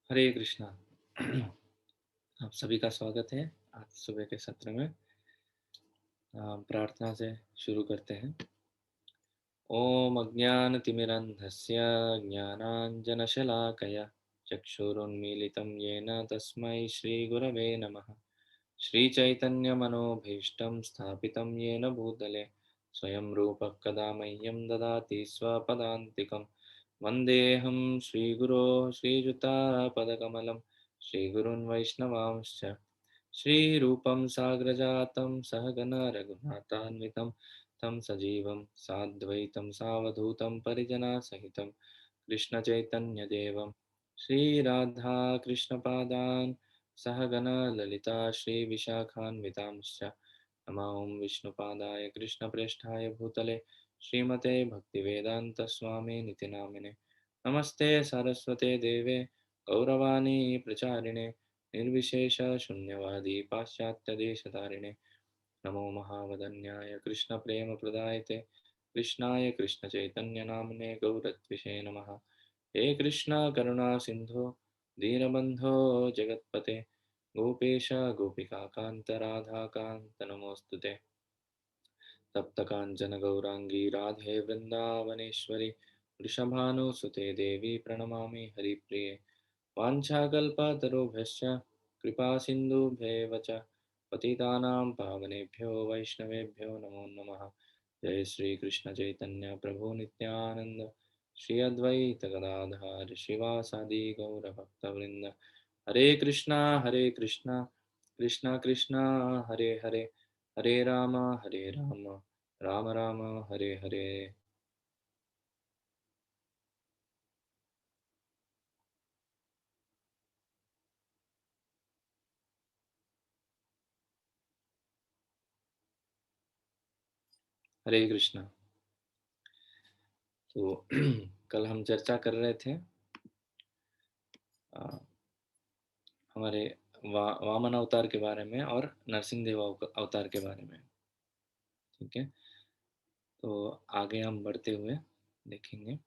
हरे कृष्णा। आप सभी का स्वागत है आज सुबह के सत्र में। प्रार्थना से शुरू करते हैं। ओम अज्ञानतिमिरन्धस्य ज्ञानाञ्जनशलाकया चक्षुरुन्मीलितं येन तस्मै श्रीगुरवे नमः। श्रीचैतन्यमनोभीष्टं स्थापितं येन भूतले स्वयं रूपः कदा मह्यं ददाति स्वपदान्तिकं। वन्देऽहं श्रीगुरो श्रीयुतापदकमलं श्रीगुरून् वैष्णवांश्च श्रीरूपं साग्रजातं सहगण रघुनाथान्वितं तं सजीवं साद्वैतं सावधूतं परिजनसहितं कृष्णचैतन्यदेवं श्रीराधाकृष्णपादान् सहगण ललिता श्रीविशाखान्वितांश्च नमो विष्णुपादाय कृष्णप्रेष्ठाय भूतले श्रीमते भक्तिवेदान्तस्वामिनिति नामिने। नमस्ते सरस्वते देवे गौरवाणी प्रचारिणे निर्विशेष शून्यवादी पाश्चात्यदेशतारिणे। नमो महावदन्याय कृष्णप्रेमप्रदायते कृष्णाय कृष्णचैतन्यनाम्ने गौरत्विषे नमः। हे कृष्ण करुणा सिंधु दीनबंधो जगत्पते गोपेश गोपिकान्त राधाकान्त नमोस्तुते। तप्त कांचन गौरांगी राधे वृंदावनेश्वरी वृषभानुसुते देवी प्रणमामि हरिप्रिये। वाञ्छाकल्पतरुभ्यश्च कृपा सिन्धुभ्येव च पतितानां पावनेभ्यो वैष्णवेभ्यो नमो नमः। जय श्री कृष्ण चैतन्य प्रभु नित्यानंद श्री अद्वैत गदाधर शिवासादि गौर भक्तवृंद। हरे कृष्णा कृष्णा कृष्णा हरे हरे हरे राम राम राम हरे हरे। हरे कृष्णा। तो कल हम चर्चा कर रहे थे अ, हमारे वामन अवतार के बारे में और नरसिंह देव अवतार के बारे में। ठीक है, तो आगे हम बढ़ते हुए देखेंगे।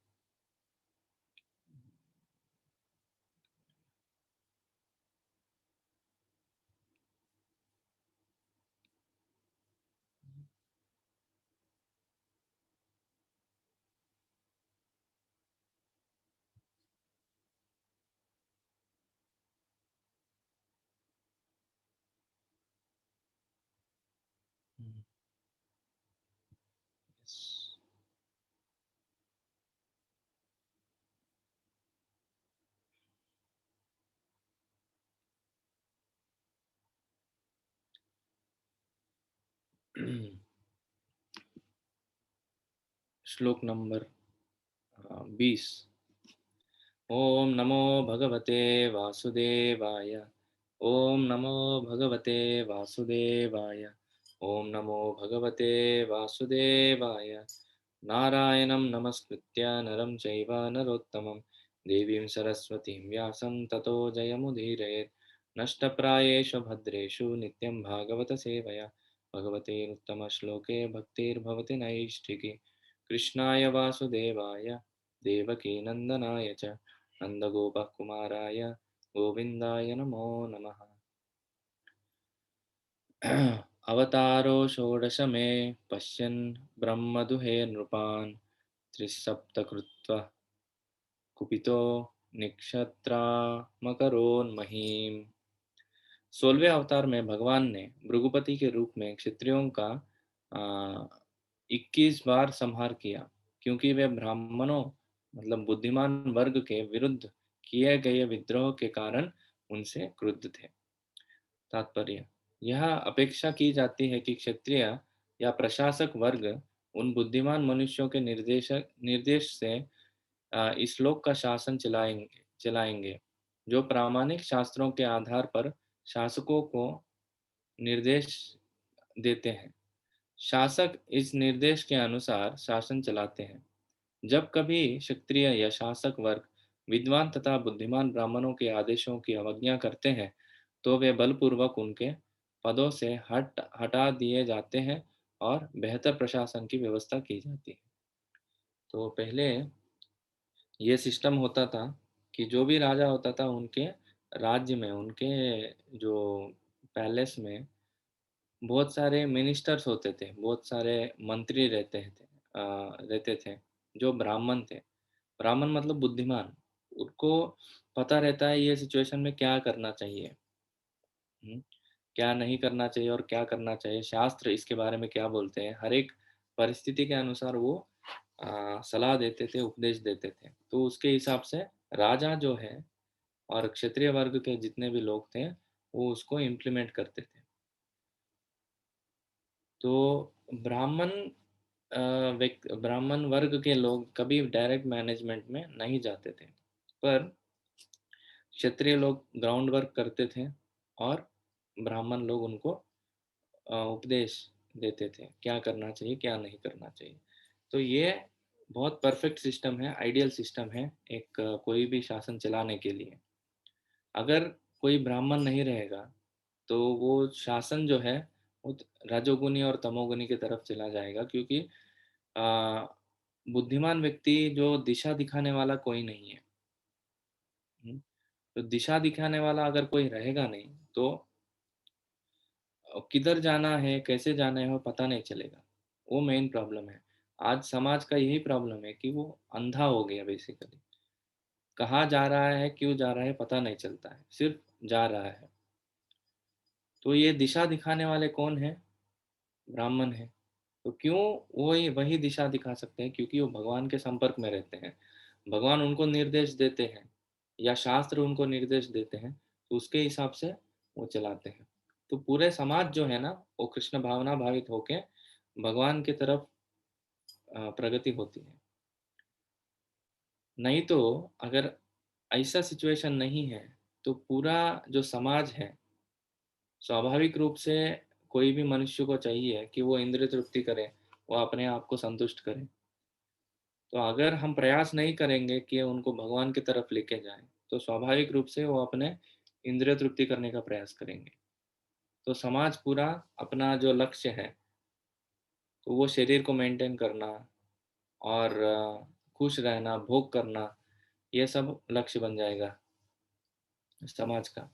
श्लोक नंबर 20। ओम नमो भगवते वासुदेवाय। ओम नमो भगवते वासुदेवाय। ओम नमो भगवते वासुदेवाय। नारायणं नमस्कृत्य नरं चैव नरोत्तमं देवीं सरस्वतीं व्यासं ततो जयमुदीरयेत्। नष्टप्रायेषु भद्रेषु नित्यं भागवत सेवया भगवतेरुत्तमश्लोके भक्तिर्भवति नैष्ठिकी। कृष्णाय वासुदेवाय देवकीनन्दनाय च नन्दगोपकुमाराय गोविन्दाय नमो नमः। अवतारो षोडश मे पश्यन् ब्रह्मदुहे नृपान् त्रिसप्तकृत्वा कुपितो निक्षत्रामकरोन्महीम्। 16वें अवतार में भगवान ने भृगुपति के रूप में क्षत्रियों का 21 बार संहार किया, क्योंकि वे ब्राह्मणों मतलब बुद्धिमान वर्ग के विरुद्ध किए गए विद्रोह के कारण उनसे क्रुद्ध थे। तात्पर्य: यह अपेक्षा की जाती है कि क्षत्रिय या प्रशासक वर्ग उन बुद्धिमान मनुष्यों के निर्देश से इस लोक का शासन चलाएंगे जो प्रामाणिक शास्त्रों के आधार पर शासकों को निर्देश देते हैं। शासक इस निर्देश के अनुसार शासन चलाते हैं। जब कभी क्षत्रिय या शासक वर्ग विद्वान तथा बुद्धिमान ब्राह्मणों के आदेशों की अवज्ञा करते हैं, तो वे बलपूर्वक उनके पदों से हटा दिए जाते हैं और बेहतर प्रशासन की व्यवस्था की जाती है। तो पहले ये सिस्टम होता था कि जो भी राजा होता था उनके राज्य में, उनके जो पैलेस में बहुत सारे मिनिस्टर्स होते थे, बहुत सारे मंत्री रहते थे, जो ब्राह्मण थे। ब्राह्मण मतलब बुद्धिमान। उनको पता रहता है ये सिचुएशन में क्या करना चाहिए, हुँ, क्या नहीं करना चाहिए और क्या करना चाहिए, शास्त्र इसके बारे में क्या बोलते हैं, हर एक परिस्थिति के अनुसार वो सलाह देते थे, उपदेश देते थे। तो उसके हिसाब से राजा जो है और क्षत्रिय वर्ग के जितने भी लोग थे, वो उसको इम्प्लीमेंट करते थे। तो ब्राह्मण ब्राह्मण वर्ग के लोग कभी डायरेक्ट मैनेजमेंट में नहीं जाते थे, पर क्षत्रिय लोग ग्राउंड वर्क करते थे और ब्राह्मण लोग उनको उपदेश देते थे, क्या करना चाहिए, क्या नहीं करना चाहिए। तो ये बहुत परफेक्ट सिस्टम है, आइडियल सिस्टम है एक कोई भी शासन चलाने के लिए। अगर कोई ब्राह्मण नहीं रहेगा, तो वो शासन जो है, वो रजोगुनी और तमोगुनी की तरफ चला जाएगा, क्योंकि अ, बुद्धिमान व्यक्ति जो दिशा दिखाने वाला कोई नहीं है। हुँ, तो दिशा दिखाने वाला अगर कोई रहेगा नहीं, तो किधर जाना है, कैसे जाना है, वो पता नहीं चलेगा। वो मेन प्रॉब्लम है। आज समाज का यही प्रॉब्लम है कि वो अंधा हो गया बेसिकली। कहाँ जा रहा है, क्यों जा रहा है, पता नहीं चलता है, सिर्फ जा रहा है। तो ये दिशा दिखाने वाले कौन हैं? ब्राह्मण हैं। तो क्यों वही वही दिशा दिखा सकते हैं? क्योंकि वो भगवान के संपर्क में रहते हैं। भगवान उनको निर्देश देते हैं या शास्त्र उनको निर्देश देते हैं, तो उसके हिसाब से वो चलाते हैं। तो पूरे समाज जो है ना, वो कृष्ण भावना भावित होके भगवान की तरफ प्रगति होती है। नहीं तो अगर ऐसा सिचुएशन नहीं है, तो पूरा जो समाज है, स्वाभाविक रूप से कोई भी मनुष्य को चाहिए कि वो इंद्रिय तृप्ति करे, वो अपने आप को संतुष्ट करे। तो अगर हम प्रयास नहीं करेंगे कि उनको भगवान की तरफ लेके जाएं, तो स्वाभाविक रूप से वो अपने इंद्रिय तृप्ति करने का प्रयास करेंगे। तो समाज पूरा अपना जो लक्ष्य है, तो वो शरीर को मेंटेन करना और खुश रहना, भोग करना, ये सब लक्ष्य बन जाएगा समाज का।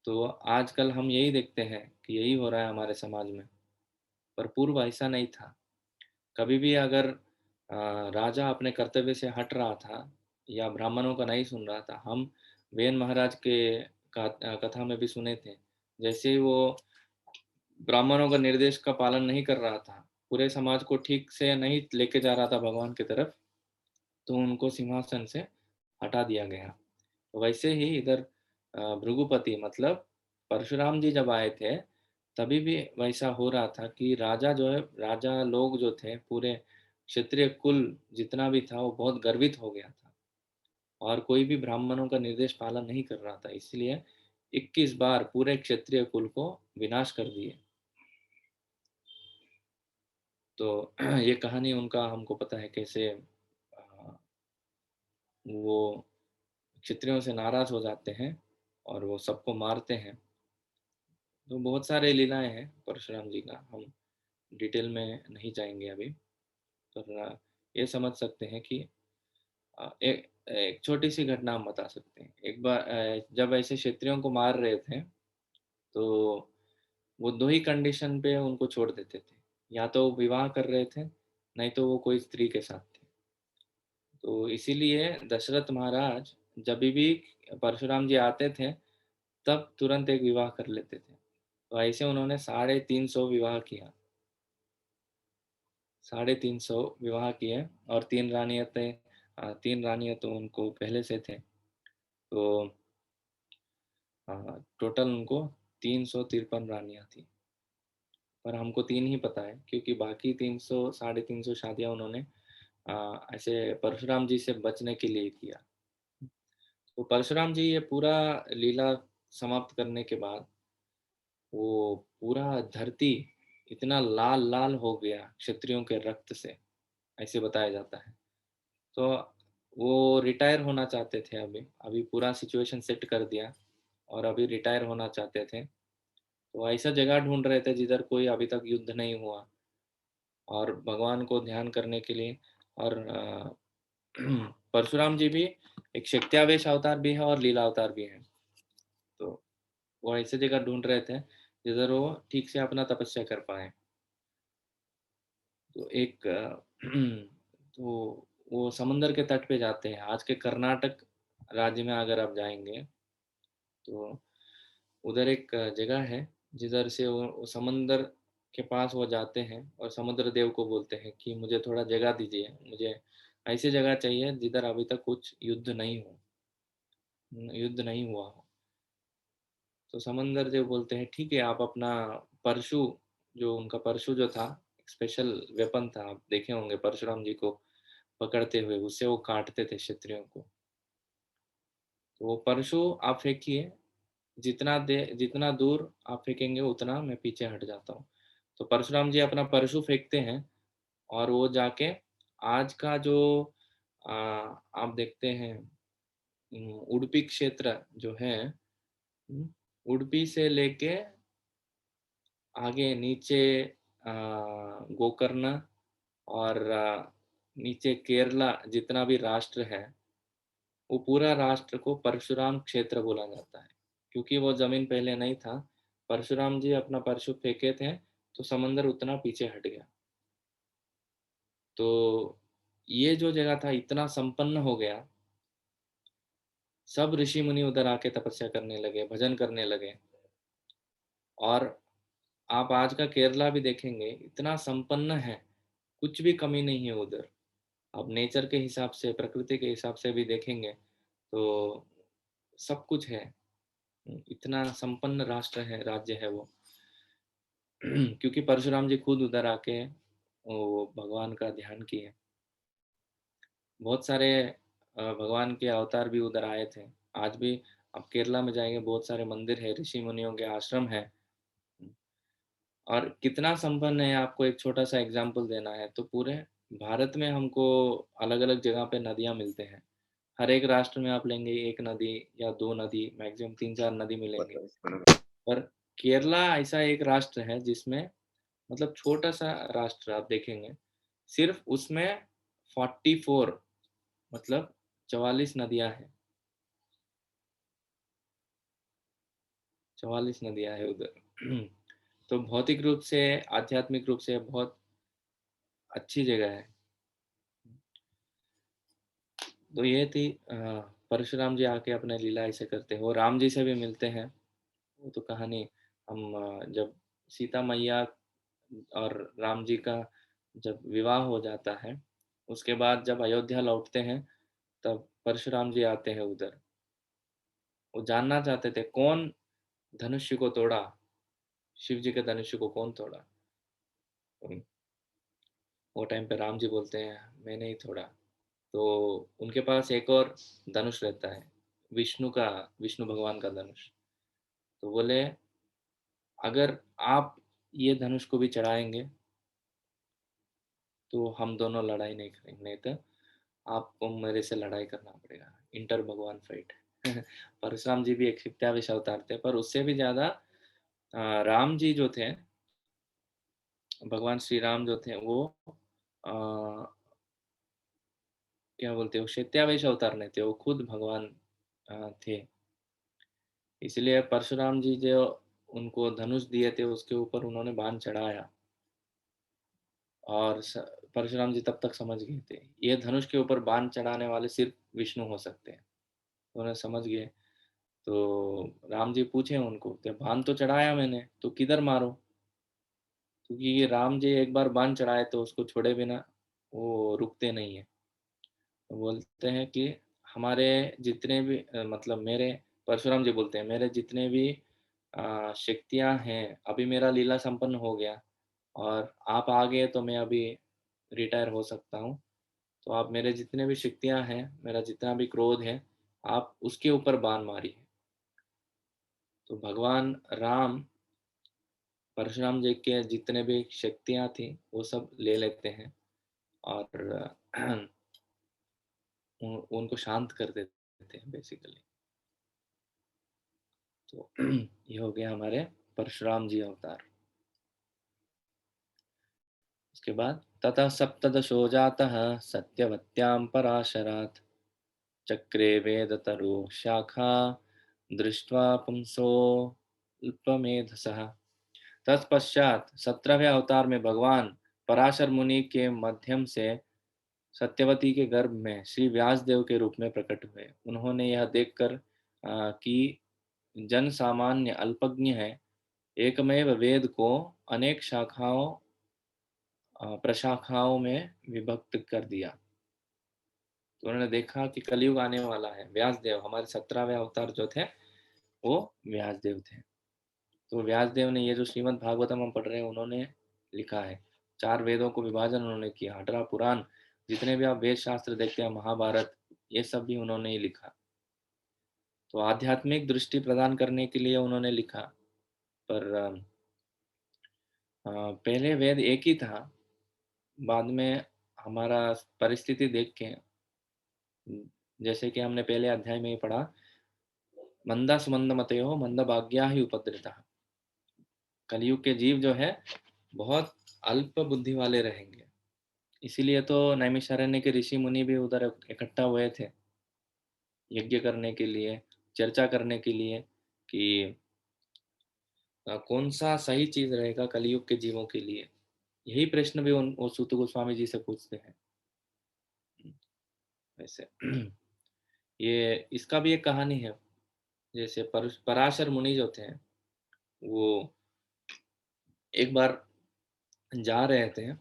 तो आजकल हम यही देखते हैं कि यही हो रहा है हमारे समाज में, पर पूर्व ऐसा नहीं था। कभी भी अगर राजा अपने कर्तव्य से हट रहा था या ब्राह्मणों का नहीं सुन रहा था, हम वेन महाराज के कथा में भी सुने थे। जैसे ही वो ब्राह्मणों का निर्देश का पालन नहीं कर रहा था, पूरे समाज को ठीक से नहीं लेके जा रहा था भगवान की तरफ, तो उनको सिंहासन से हटा दिया गया। तो वैसे ही इधर भृगुपति मतलब परशुराम जी जब आए थे, तभी भी वैसा हो रहा था कि राजा जो है, राजा लोग जो थे, पूरे क्षत्रिय कुल जितना भी था, वो बहुत गर्वित हो गया था और कोई भी ब्राह्मणों का निर्देश पालन नहीं कर रहा था, इसलिए 21 बार पूरे क्षत्रिय कुल को विनाश कर दिए। तो ये कहानी उनका हमको पता है कैसे वो क्षत्रियों से नाराज हो जाते हैं और वो सबको मारते हैं। तो बहुत सारे लीलाएं हैं परशुराम जी का, हम डिटेल में नहीं जाएंगे अभी। पर ये समझ सकते हैं कि एक एक छोटी सी घटना हम बता सकते हैं। एक बार जब ऐसे क्षत्रियों को मार रहे थे, तो वो दो ही कंडीशन पे उनको छोड़ देते थे, या तो वो विवाह कर रहे थे, नहीं तो वो कोई स्त्री के साथ थे। तो इसीलिए दशरथ महाराज जब भी परशुराम जी आते थे, तब तुरंत एक विवाह कर लेते थे। तो ऐसे उन्होंने 350 विवाह किया, 350 विवाह किए। और तीन रानियां तो उनको पहले से थे। तो टोटल उनको 353 रानियां थी, पर हमको तीन ही पता है, क्योंकि बाकी 300 350 शादियां उन्होंने ऐसे परशुराम जी से बचने के लिए किया। तो परशुराम जी ये पूरा लीला समाप्त करने के बाद, वो पूरा धरती इतना लाल लाल हो गया क्षत्रियों के रक्त से, ऐसे बताया जाता है। तो वो रिटायर होना चाहते थे, अभी अभी पूरा सिचुएशन सेट कर दिया और अभी रिटायर होना चाहते थे। तो ऐसा जगह ढूंढ रहे थे जिधर कोई अभी तक युद्ध नहीं हुआ, और भगवान को ध्यान करने के लिए। और परशुराम जी भी एक शक्त्यावेश अवतार भी है और लीला अवतार भी है। तो वो ऐसी जगह ढूंढ रहे थे जिधर वो ठीक से अपना तपस्या कर पाए। तो एक तो वो समुंदर के तट पे जाते हैं। आज के कर्नाटक राज्य में अगर आप जाएंगे तो उधर एक जगह है जिधर से वो समंदर के पास वो जाते हैं और समुद्र देव को बोलते हैं कि मुझे थोड़ा जगह दीजिए, मुझे ऐसी जगह चाहिए जिधर अभी तक कुछ युद्ध नहीं हुआ हो। तो समंदर देव बोलते हैं ठीक है, आप अपना परशु, जो उनका परशु जो था, स्पेशल वेपन था, आप देखे होंगे परशुराम जी को पकड़ते हुए, उससे वो काटते थे क्षत्रियों को। तो वो परशु आप फेंकिए, जितना दूर आप फेंकेंगे उतना मैं पीछे हट जाता हूँ। तो परशुराम जी अपना परशु फेंकते हैं और वो जाके आज का जो आ, आप देखते हैं उडुपी क्षेत्र जो है, उडुपी से लेके आगे नीचे गोकर्ण और नीचे केरला जितना भी राष्ट्र है, वो पूरा राष्ट्र को परशुराम क्षेत्र बोला जाता है, क्योंकि वो जमीन पहले नहीं था। परशुराम जी अपना परशु फेंके थे तो समंदर उतना पीछे हट गया। तो ये जो जगह था इतना संपन्न हो गया, सब ऋषि मुनि उधर आके तपस्या करने लगे, भजन करने लगे। और आप आज का केरला भी देखेंगे इतना संपन्न है, कुछ भी कमी नहीं है उधर। आप नेचर के हिसाब से, प्रकृति के हिसाब से भी देखेंगे तो सब कुछ है। इतना संपन्न राष्ट्र है, राज्य है वो। क्योंकि परशुराम जी खुद उधर आके वो भगवान का ध्यान किए। बहुत सारे भगवान के अवतार भी उधर आए थे। आज भी आप केरला में जाएंगे, बहुत सारे मंदिर है, ऋषि मुनियों के आश्रम है। और कितना संपन्न है, आपको एक छोटा सा एग्जाम्पल देना है तो पूरे भारत में हमको अलग अलग जगह पे नदियां मिलते हैं। हर एक राष्ट्र में आप लेंगे एक नदी या दो नदी, मैक्सिमम तीन चार नदी मिलेंगे। पर केरला ऐसा एक राष्ट्र है जिसमें, मतलब छोटा सा राष्ट्र आप देखेंगे, सिर्फ उसमें 44, मतलब 44 नदियां हैं। 44 नदियां है उधर। तो भौतिक रूप से, आध्यात्मिक रूप से बहुत अच्छी जगह है। तो ये थी परशुराम जी आके अपने लीला ऐसे करते हैं, वो राम जी से भी मिलते हैं। वो तो कहानी हम जब सीता मैया और राम जी का जब विवाह हो जाता है, उसके बाद जब अयोध्या लौटते हैं, तब परशुराम जी आते हैं उधर। वो जानना चाहते थे कौन धनुष्य को तोड़ा, शिव जी के धनुष्य को कौन तोड़ा। तो वो टाइम पे राम जी बोलते हैं मैंने ही तोड़ा। तो उनके पास एक और धनुष रहता है, विष्णु भगवान का धनुष। तो बोले अगर आप ये धनुष को भी चढ़ाएंगे तो हम दोनों लड़ाई नहीं करेंगे, नहीं तो आपको मेरे से लड़ाई करना पड़ेगा, इंटर भगवान फाइट। परशुराम जी भी एक सत्याविश अवतार थे, पर उससे भी ज्यादा राम जी जो थे, भगवान श्री राम जो थे, वो आ, क्या बोलते हैं, वो सत्यावेश अवतार नहीं थे, वो खुद भगवान थे। इसलिए परशुराम जी जो उनको धनुष दिए थे उसके ऊपर उन्होंने बाण चढ़ाया। और परशुराम जी तब तक समझ गए थे ये धनुष के ऊपर बाण चढ़ाने वाले सिर्फ विष्णु हो सकते हैं। उन्होंने समझ गए। तो राम जी पूछे उनको कि बाण तो चढ़ाया मैंने, तो किधर मारो, क्योंकि ये राम जी एक बार बाण चढ़ाए तो उसको छोड़े बिना वो रुकते नहीं है। तो बोलते हैं कि हमारे जितने भी मतलब मेरे, परशुराम जी बोलते हैं मेरे जितने भी शक्तियां हैं, अभी मेरा लीला संपन्न हो गया और आप आ गए तो मैं अभी रिटायर हो सकता हूँ। तो आप मेरे जितने भी शक्तियां हैं, मेरा जितना भी क्रोध है, आप उसके ऊपर बाण मारिए। तो भगवान राम परशुराम जी के जितने भी शक्तियां थी वो सब ले लेते हैं और उनको शांत कर देते हैं बेसिकली। तो ये हो गया हमारे परशुराम जी अवतार। उसके बाद ततः सप्तदशो जातः सत्यवत्यां पराशरात्। चक्रे वेदतरो शाखा दृष्ट्वा पुंसो अल्पमेधसः। तत्पश्चात 17वें अवतार में भगवान पराशर मुनि के माध्यम से सत्यवती के गर्भ में श्री व्यासदेव के रूप में प्रकट हुए। उन्होंने यह देखकर कि जन सामान्य अल्पज्ञ है, एकमेव वेद को अनेक शाखाओं प्रशाखाओं में विभक्त कर दिया। तो उन्होंने देखा कि कलयुग आने वाला है, व्यासदेव हमारे 17वें अवतार जो थे वो व्यासदेव थे। तो व्यासदेव ने ये जो श्रीमद् भागवतम हम पढ़ रहे हैं उन्होंने लिखा है। 4 वेदों को विभाजन उन्होंने किया, 18 पुराण, जितने भी आप वेद शास्त्र देखते हैं, महाभारत, ये सब भी उन्होंने ही लिखा। तो आध्यात्मिक दृष्टि प्रदान करने के लिए उन्होंने लिखा। पर पहले वेद एक ही था, बाद में हमारा परिस्थिति देख के, जैसे कि हमने पहले अध्याय में ही पढ़ा, मंदा सुमंद मतयो मंद भाग्या ही उपद्रता। कलयुग के जीव जो है बहुत अल्प बुद्धि वाले रहेंगे। इसीलिए तो नैमिषारण्य के ऋषि मुनि भी उधर इकट्ठा हुए थे यज्ञ करने के लिए, चर्चा करने के लिए कि कौन सा सही चीज रहेगा कलयुग के जीवों के लिए। यही प्रश्न भी उन वो सूत गोस्वामी जी से पूछते हैं। वैसे ये इसका भी एक कहानी है। जैसे पराशर मुनि जो थे वो एक बार जा रहे थे,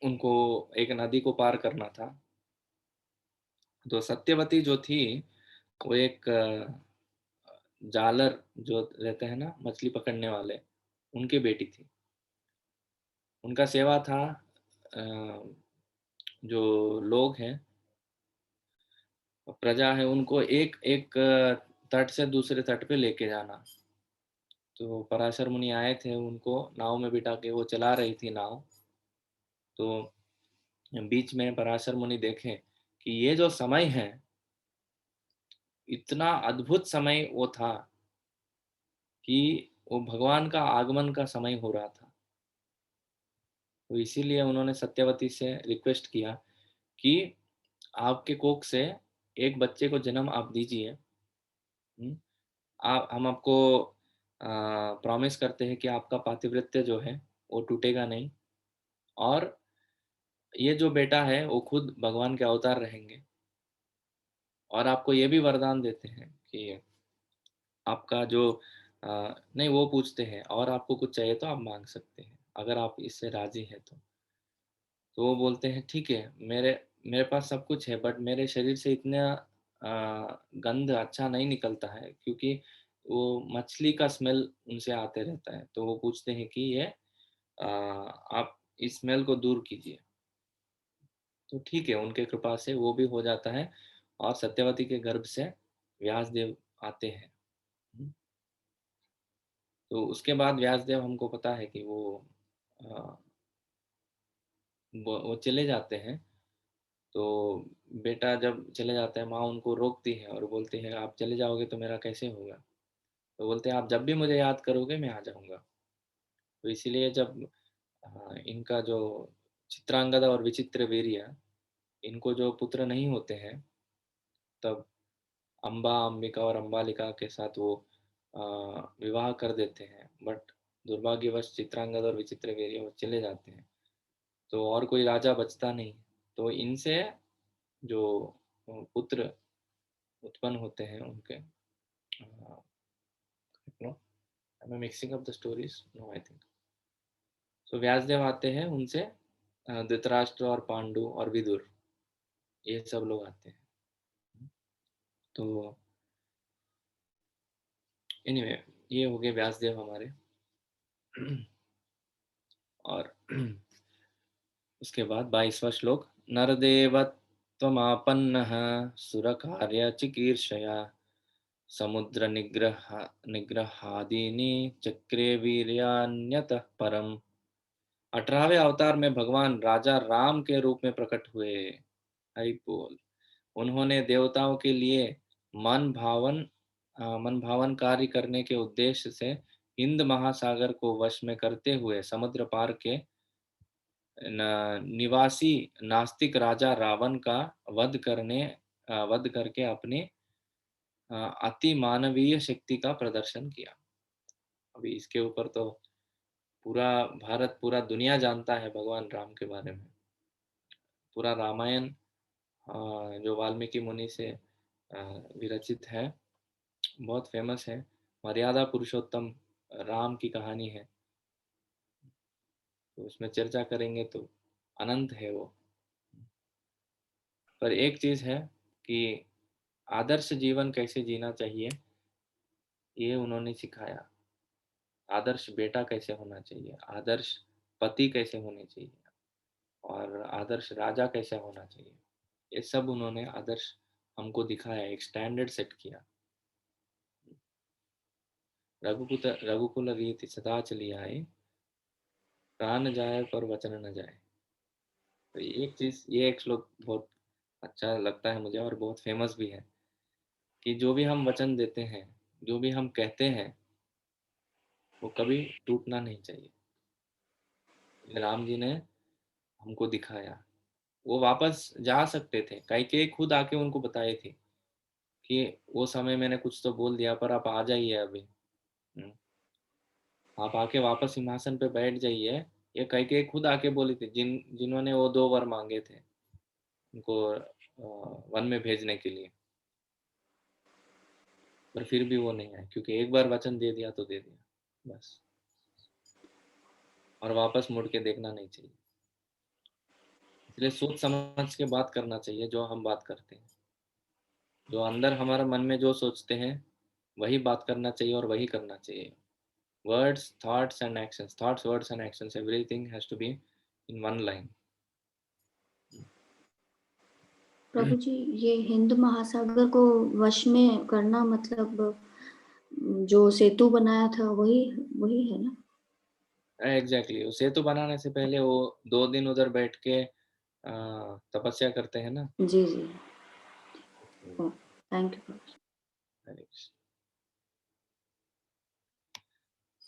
उनको एक नदी को पार करना था। तो सत्यवती जो थी वो एक जालर जो रहते हैं ना, मछली पकड़ने वाले, उनकी बेटी थी। उनका सेवा था अ, जो लोग हैं, प्रजा है, उनको एक एक तट से दूसरे तट पे लेके जाना। तो पराशर मुनि आए थे, उनको नाव में बिठा के वो चला रही थी नाव। तो बीच में पराशर मुनि देखे कि ये जो समय है, इतना अद्भुत समय वो था कि वो भगवान का आगमन का समय हो रहा था। तो इसीलिए उन्होंने सत्यवती से रिक्वेस्ट किया कि आपके कोख से एक बच्चे को जन्म आप दीजिए। हम्म, आप हम आपको प्रॉमिस करते हैं कि आपका पातिव्रत्य जो है वो टूटेगा नहीं, और ये जो बेटा है वो खुद भगवान के अवतार रहेंगे। और आपको ये भी वरदान देते हैं कि आपका जो नहीं, वो पूछते हैं और आपको कुछ चाहिए तो आप मांग सकते हैं अगर आप इससे राजी हैं तो वो बोलते हैं ठीक है, मेरे मेरे पास सब कुछ है, बट मेरे शरीर से इतना गंध अच्छा नहीं निकलता है, क्योंकि वो मछली का स्मेल उनसे आते रहता है। तो वो पूछते हैं कि ये आप इस स्मेल को दूर कीजिए। तो ठीक है, उनके कृपा से वो भी हो जाता है, और सत्यवती के गर्भ से व्यासदेव आते हैं। तो उसके बाद व्यासदेव, हमको पता है कि अ, वो चले जाते हैं। तो बेटा जब चले जाते हैं, माँ उनको रोकती है और बोलती है आप चले जाओगे तो मेरा कैसे होगा। तो बोलते हैं आप जब भी मुझे याद करोगे मैं आ जाऊंगा। तो इसीलिए जब इनका जो चित्रांगदा और विचित्र वीर्य, इनको जो पुत्र नहीं होते हैं, तब अम्बा, अंबिका और अम्बालिका के साथ वो विवाह कर देते हैं। बट दुर्भाग्यवश चित्रांगद और विचित्र वीर्य वो चले जाते हैं, तो और कोई राजा बचता नहीं। तो इनसे जो पुत्र उत्पन्न होते हैं उनके, no, I am mixing up the stories, no I think. So Vyasdev आते हैं, उनसे धृतराष्ट्र और पांडु और विदुर, ये सब लोग आते हैं। तो एनीवे, ये हो गए व्यासदेव हमारे। और उसके बाद 22वां श्लोक, नरदेवत्वमापन्नः सुरकार्यचिकीर्षया समुद्र निग्रहादीनि चक्रे वीर्यान्यतः परम। 18वें अवतार में भगवान राजा राम के रूप में प्रकट हुए। हरि बोल। उन्होंने देवताओं के लिए मन भावन कार्य करने के उद्देश्य से हिंद महासागर को वश में करते हुए समुद्र पार के निवासी नास्तिक राजा रावण का वध करने वध करके अपनी अति मानवीय शक्ति का प्रदर्शन किया। अभी इसके ऊपर तो पूरा भारत, पूरा दुनिया जानता है भगवान राम के बारे में। पूरा रामायण जो वाल्मीकि मुनि से विरचित है, बहुत फेमस है। मर्यादा पुरुषोत्तम राम की कहानी है, तो उसमें चर्चा करेंगे तो अनंत है वो। पर एक चीज है कि आदर्श जीवन कैसे जीना चाहिए, ये उन्होंने सिखाया। आदर्श बेटा कैसे होना चाहिए, आदर्श पति कैसे होने चाहिए, और आदर्श राजा कैसे होना चाहिए, ये सब उन्होंने आदर्श हमको दिखाया, एक स्टैंडर्ड सेट किया। रघुकुल रीति सदा चली आए, प्राण जाए पर वचन न जाए। तो एक चीज, ये एक श्लोक बहुत अच्छा लगता है मुझे और बहुत फेमस भी है, कि जो भी हम वचन देते हैं, जो भी हम कहते हैं, वो कभी टूटना नहीं चाहिए। ये राम जी ने हमको दिखाया। वो वापस जा सकते थे, कैकेयी खुद आके उनको बताए थे कि वो समय मैंने कुछ तो बोल दिया, पर आप आ जाइए अभी। आप आके वापस सिंहासन पे बैठ जाइए। ये कैकेयी खुद आके बोली थी, जिन्होंने वो 2 वर मांगे थे उनको वन में भेजने के लिए, पर फिर भी वो नहीं आए, क्योंकि एक बार वचन दे दिया तो दे दिया बस, और वापस मुड़ के देखना नहीं चाहिए। इसलिए सोच समझ के बात करना चाहिए, जो हम बात करते हैं, जो अंदर हमारे मन में जो सोचते हैं वही बात करना चाहिए और वही करना चाहिए। Words, thoughts and actions, thoughts, words and actions, everything has to be in one line. प्रभु जी, ये हिंद महासागर को वश में करना मतलब जो सेतु बनाया था वही वही है ना? एग्जैक्टली, सेतु बनाने से पहले वो 2 दिन उधर बैठ के तपस्या करते हैं ना। जी जी, थैंक यू।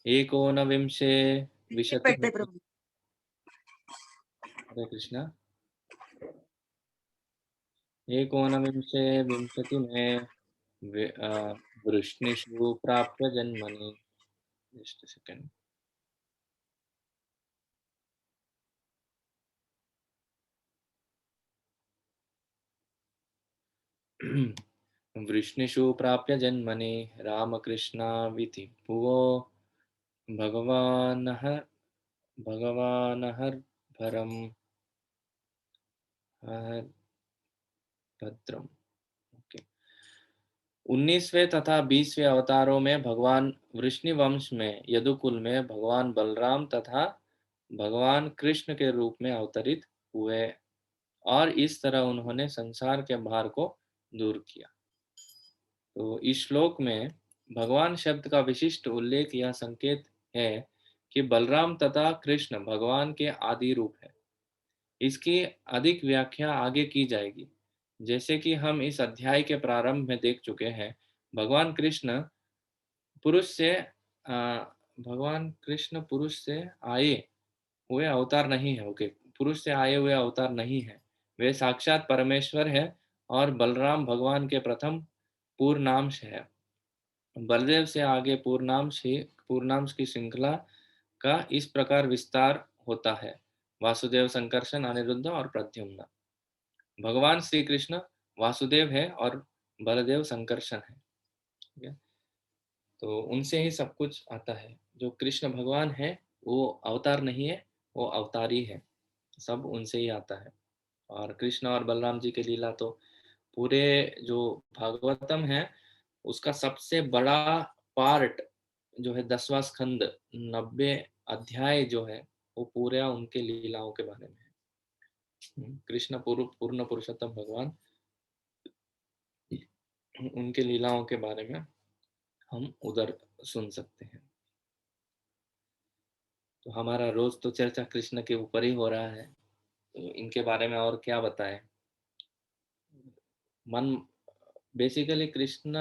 एकोनविंशे विशति बैठते प्रभु। हरे कृष्णा। एकोनविंशे विंशति में वृष्णिषु प्राप्य जन्मनि। Just second. वृष्णिषु प्राप्य जन्मनि रामकृष्णाविति भुवो भगवानः भगवानहर्भरं भद्रम। ओके। 19वें तथा 20वें अवतारों में भगवान वृष्णिवंश में यदुकुल में भगवान बलराम तथा भगवान कृष्ण के रूप में अवतरित हुए, और इस तरह उन्होंने संसार के भार को दूर किया। तो इस श्लोक में भगवान शब्द का विशिष्ट उल्लेख यह संकेत है कि बलराम तथा कृष्ण भगवान के आदि रूप है। इसकी अधिक व्याख्या आगे की जाएगी। जैसे कि हम इस अध्याय के प्रारंभ में देख चुके हैं, भगवान कृष्ण पुरुष से भगवान कृष्ण पुरुष से आए हुए अवतार नहीं है। ओके, पुरुष से आए हुए अवतार नहीं है, वे साक्षात परमेश्वर है, और बलराम भगवान के प्रथम पूर्णांश है। बलदेव से आगे पूर्णांश की श्रृंखला का इस प्रकार विस्तार होता है: वासुदेव, संकर्षण, अनिरुद्ध और प्रद्युम्न। भगवान श्री कृष्ण वासुदेव है और बलदेव संकर्षण है। ठीक है? तो उनसे ही सब कुछ आता है। जो कृष्ण भगवान है वो अवतार नहीं है, वो अवतारी है, सब उनसे ही आता है। और कृष्ण और बलराम जी की लीला तो पूरे जो भागवतम है उसका सबसे बड़ा पार्ट जो है 10वां स्कंद, 90 अध्याय जो है, वो पूरे उनके लीलाओं के बारे में है। कृष्ण पूर्ण पुरुषोत्तम भगवान, उनके लीलाओं के बारे में हम उधर सुन सकते हैं। तो हमारा रोज तो चर्चा कृष्ण के ऊपर ही हो रहा है, तो इनके बारे में और क्या बताएं। मन बेसिकली कृष्ण,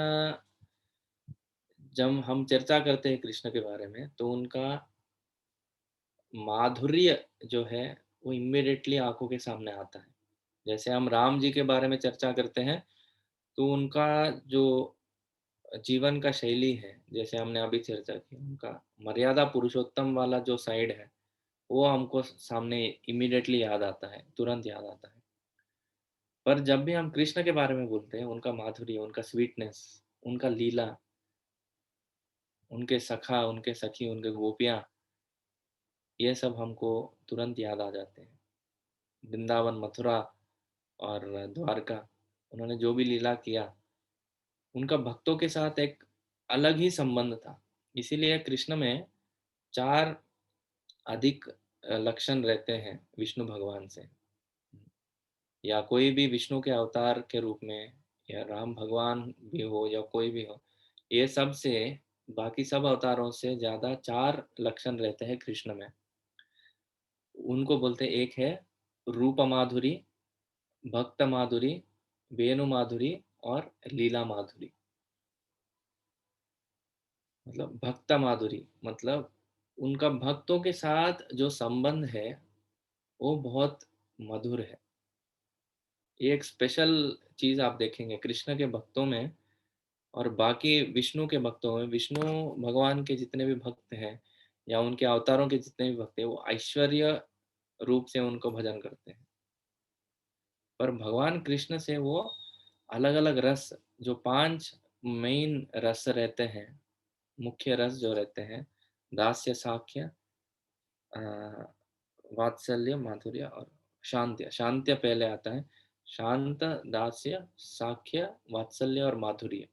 जब हम चर्चा करते हैं कृष्ण के बारे में, तो उनका माधुर्य जो है वो इम्मिडिएटली आंखों के सामने आता है। जैसे हम राम जी के बारे में चर्चा करते हैं तो उनका जो जीवन का शैली है, जैसे हमने अभी चर्चा की, उनका मर्यादा पुरुषोत्तम वाला जो साइड है, वो हमको सामने इमीडिएटली याद आता है, तुरंत याद आता है। पर जब भी हम कृष्ण के बारे में बोलते हैं, उनका माधुर्य, उनका स्वीटनेस, उनका लीला, उनके सखा, उनके सखी, उनके गोपियाँ, ये सब हमको तुरंत याद आ जाते हैं। वृंदावन, मथुरा और द्वारका, उन्होंने जो भी लीला किया, उनका भक्तों के साथ एक अलग ही संबंध था। इसीलिए कृष्ण में 4 अधिक लक्षण रहते हैं विष्णु भगवान से, या कोई भी विष्णु के अवतार के रूप में, या राम भगवान भी हो या कोई भी हो, ये सब से, बाकी सब अवतारों से ज़्यादा 4 लक्षण रहते हैं कृष्ण में। उनको बोलते हैं, एक है रूप माधुरी, भक्त माधुरी, वेणु माधुरी और लीला माधुरी। मतलब भक्त माधुरी मतलब उनका भक्तों के साथ जो संबंध है वो बहुत मधुर है। ये एक स्पेशल चीज आप देखेंगे कृष्ण के भक्तों में और बाकी विष्णु के भक्तों में। विष्णु भगवान के जितने भी भक्त हैं या उनके अवतारों के जितने भी भक्त हैं, वो ऐश्वर्य रूप से उनको भजन करते हैं। पर भगवान कृष्ण से वो अलग अलग रस, जो 5 मेन रस रहते हैं, मुख्य रस जो रहते हैं, दास्य, साख्य, अ, वात्सल्य, माधुर्य और शांत्य। शांत्य पहले आता है। शांत, दास्य, साख्य, वात्सल्य और माधुर्य।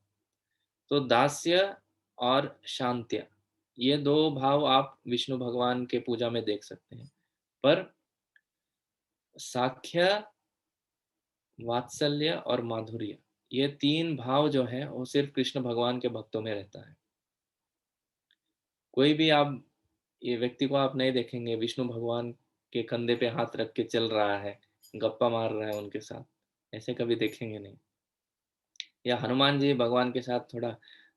तो दास्य और शांत्य, ये 2 भाव आप विष्णु भगवान के पूजा में देख सकते हैं। पर साख्य, वात्सल्य और माधुर्य, ये 3 भाव जो है वो सिर्फ कृष्ण भगवान के भक्तों में रहता है। कोई भी आप ये व्यक्ति को आप नहीं देखेंगे विष्णु भगवान के कंधे पे हाथ रख के चल रहा है, गप्पा मार रहा है उनके साथ, ऐसे कभी देखेंगे नहीं। या हनुमान जी भगवान के साथ थोड़ा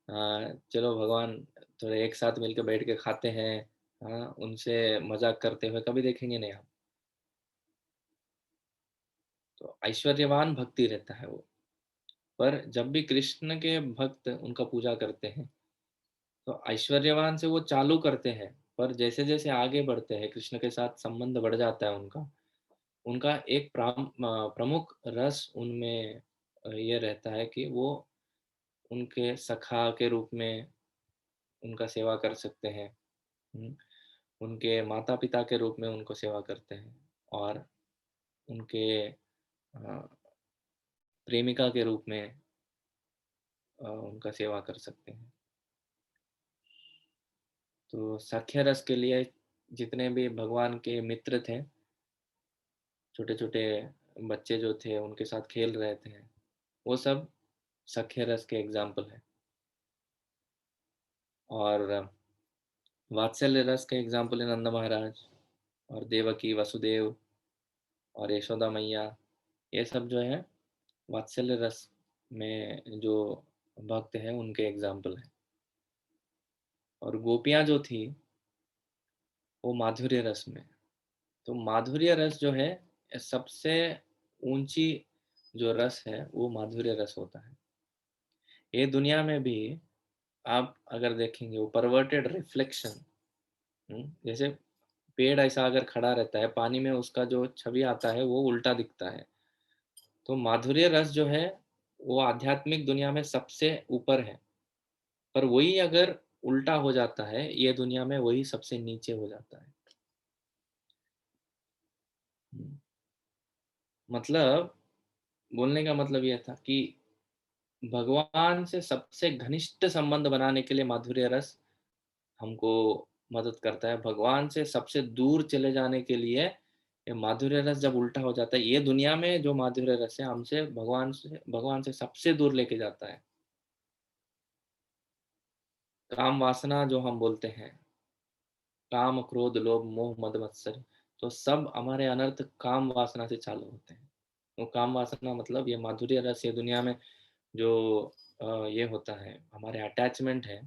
चलो भगवान, थोड़ा एक साथ मिलकर बैठ के खाते हैं, हाँ, उनसे मजाक करते हुए कभी देखेंगे नहीं आप। तो ऐश्वर्यवान भक्ति रहता है वो। पर जब भी कृष्ण के भक्त उनका पूजा करते हैं तो ऐश्वर्यवान से वो चालू करते हैं, पर जैसे जैसे आगे बढ़ते हैं कृष्ण के साथ संबंध बढ़ जाता है उनका। उनका एक प्रमुख रस उनमें ये रहता है कि वो उनके सखा के रूप में उनका सेवा कर सकते हैं। हम्म, उनके माता पिता के रूप में उनको सेवा करते हैं और उनके प्रेमिका के रूप में उनका सेवा कर सकते हैं। तो सख्य रस के लिए जितने भी भगवान के मित्र थे, छोटे छोटे बच्चे जो थे उनके साथ खेल रहे थे, वो सब सख्य रस के एग्जाम्पल है। और वात्सल्य रस के एग्जाम्पल है नंद महाराज और देवकी, वसुदेव और यशोदा मैया। ये सब जो है वात्सल्य रस में जो भक्त है उनके एग्जाम्पल है। और गोपियां जो थी वो माधुर्य रस में। तो माधुर्य रस जो है सबसे ऊंची जो रस है वो माधुर्य रस होता है। ये दुनिया में भी आप अगर देखेंगे वो परवर्टेड रिफ्लेक्शन, जैसे पेड़ ऐसा अगर खड़ा रहता है पानी में, उसका जो छवि आता है वो उल्टा दिखता है। तो माधुर्य रस जो है वो आध्यात्मिक दुनिया में सबसे ऊपर है, पर वही अगर उल्टा हो जाता है ये दुनिया में, वही सबसे नीचे हो जाता है। हम्म, मतलब बोलने का मतलब यह था कि भगवान से सबसे घनिष्ठ संबंध बनाने के लिए माधुर्य रस हमको मदद करता है। भगवान से सबसे दूर चले जाने के लिए ये माधुर्य रस जब उल्टा हो जाता है, ये दुनिया में जो माधुर्य रस है हमसे भगवान से सबसे दूर लेके जाता है। काम वासना जो हम बोलते हैं, काम, क्रोध, लोभ, मोह, मद, मत्सर, तो सब हमारे अनर्थ काम वासना से चालू होते हैं। तो काम वासना मतलब ये माधुर्य रस, ये दुनिया में जो ये होता है हमारे अटैचमेंट है,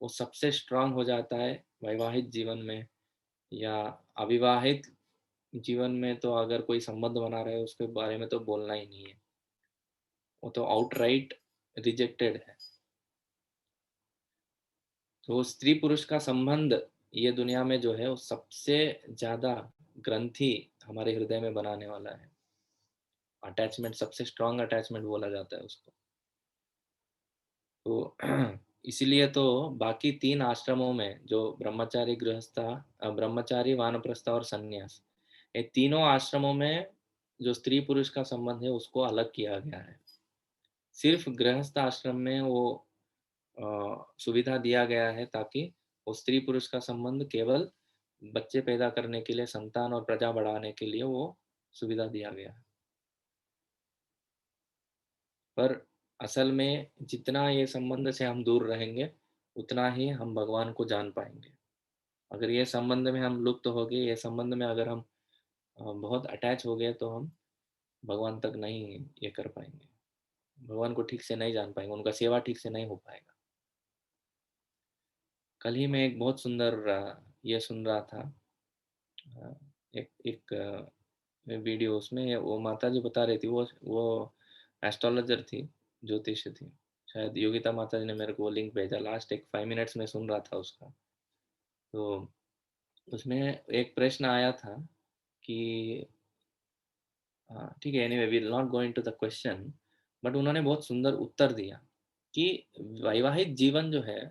वो सबसे स्ट्रांग हो जाता है वैवाहिक जीवन में या अविवाहित जीवन में। तो अगर कोई संबंध बना रहे उसके बारे में तो बोलना ही नहीं है। वो तो आउटराइट रिजेक्टेड है। तो स्त्री पुरुष का संबंध ये दुनिया में जो है वो सबसे ज्यादा ग्रंथि हमारे हृदय में बनाने वाला है। अटैचमेंट, सबसे स्ट्रांग अटैचमेंट बोला जाता है उसको। तो इसीलिए तो बाकी 3 आश्रमों में जो ब्रह्मचारी, गृहस्था, ब्रह्मचारी, वानप्रस्थ और सन्यास, ये तीनों आश्रमों में जो स्त्री पुरुष का संबंध है उसको अलग किया गया है। सिर्फ गृहस्थ आश्रम में वो सुविधा दिया गया है ताकि वो स्त्री पुरुष का संबंध केवल बच्चे पैदा करने के लिए, संतान और प्रजा बढ़ाने के लिए वो सुविधा दिया गया है। पर असल में जितना ये संबंध से हम दूर रहेंगे उतना ही हम भगवान को जान पाएंगे। अगर ये संबंध में हम लुप्त हो गए, ये संबंध में अगर हम बहुत अटैच हो गए तो हम भगवान तक नहीं ये कर पाएंगे, भगवान को ठीक से नहीं जान पाएंगे, उनका सेवा ठीक से नहीं हो पाएगा। कल ही मैं एक बहुत सुंदर ये सुन रहा था, अ, एक वीडियो, उसमें वो माता जी बता रही थी, वो एस्ट्रोलॉजर थी, ज्योतिष थी। शायद योगिता माता जी ने मेरे को वो लिंक भेजा, लास्ट एक 5 मिनट्स में सुन रहा था उसका। तो उसमें एक प्रश्न आया था कि ठीक है, anyway we will not go into the question, but उन्होंने बहुत सुंदर उत्तर दिया कि वैवाहिक जीवन जो है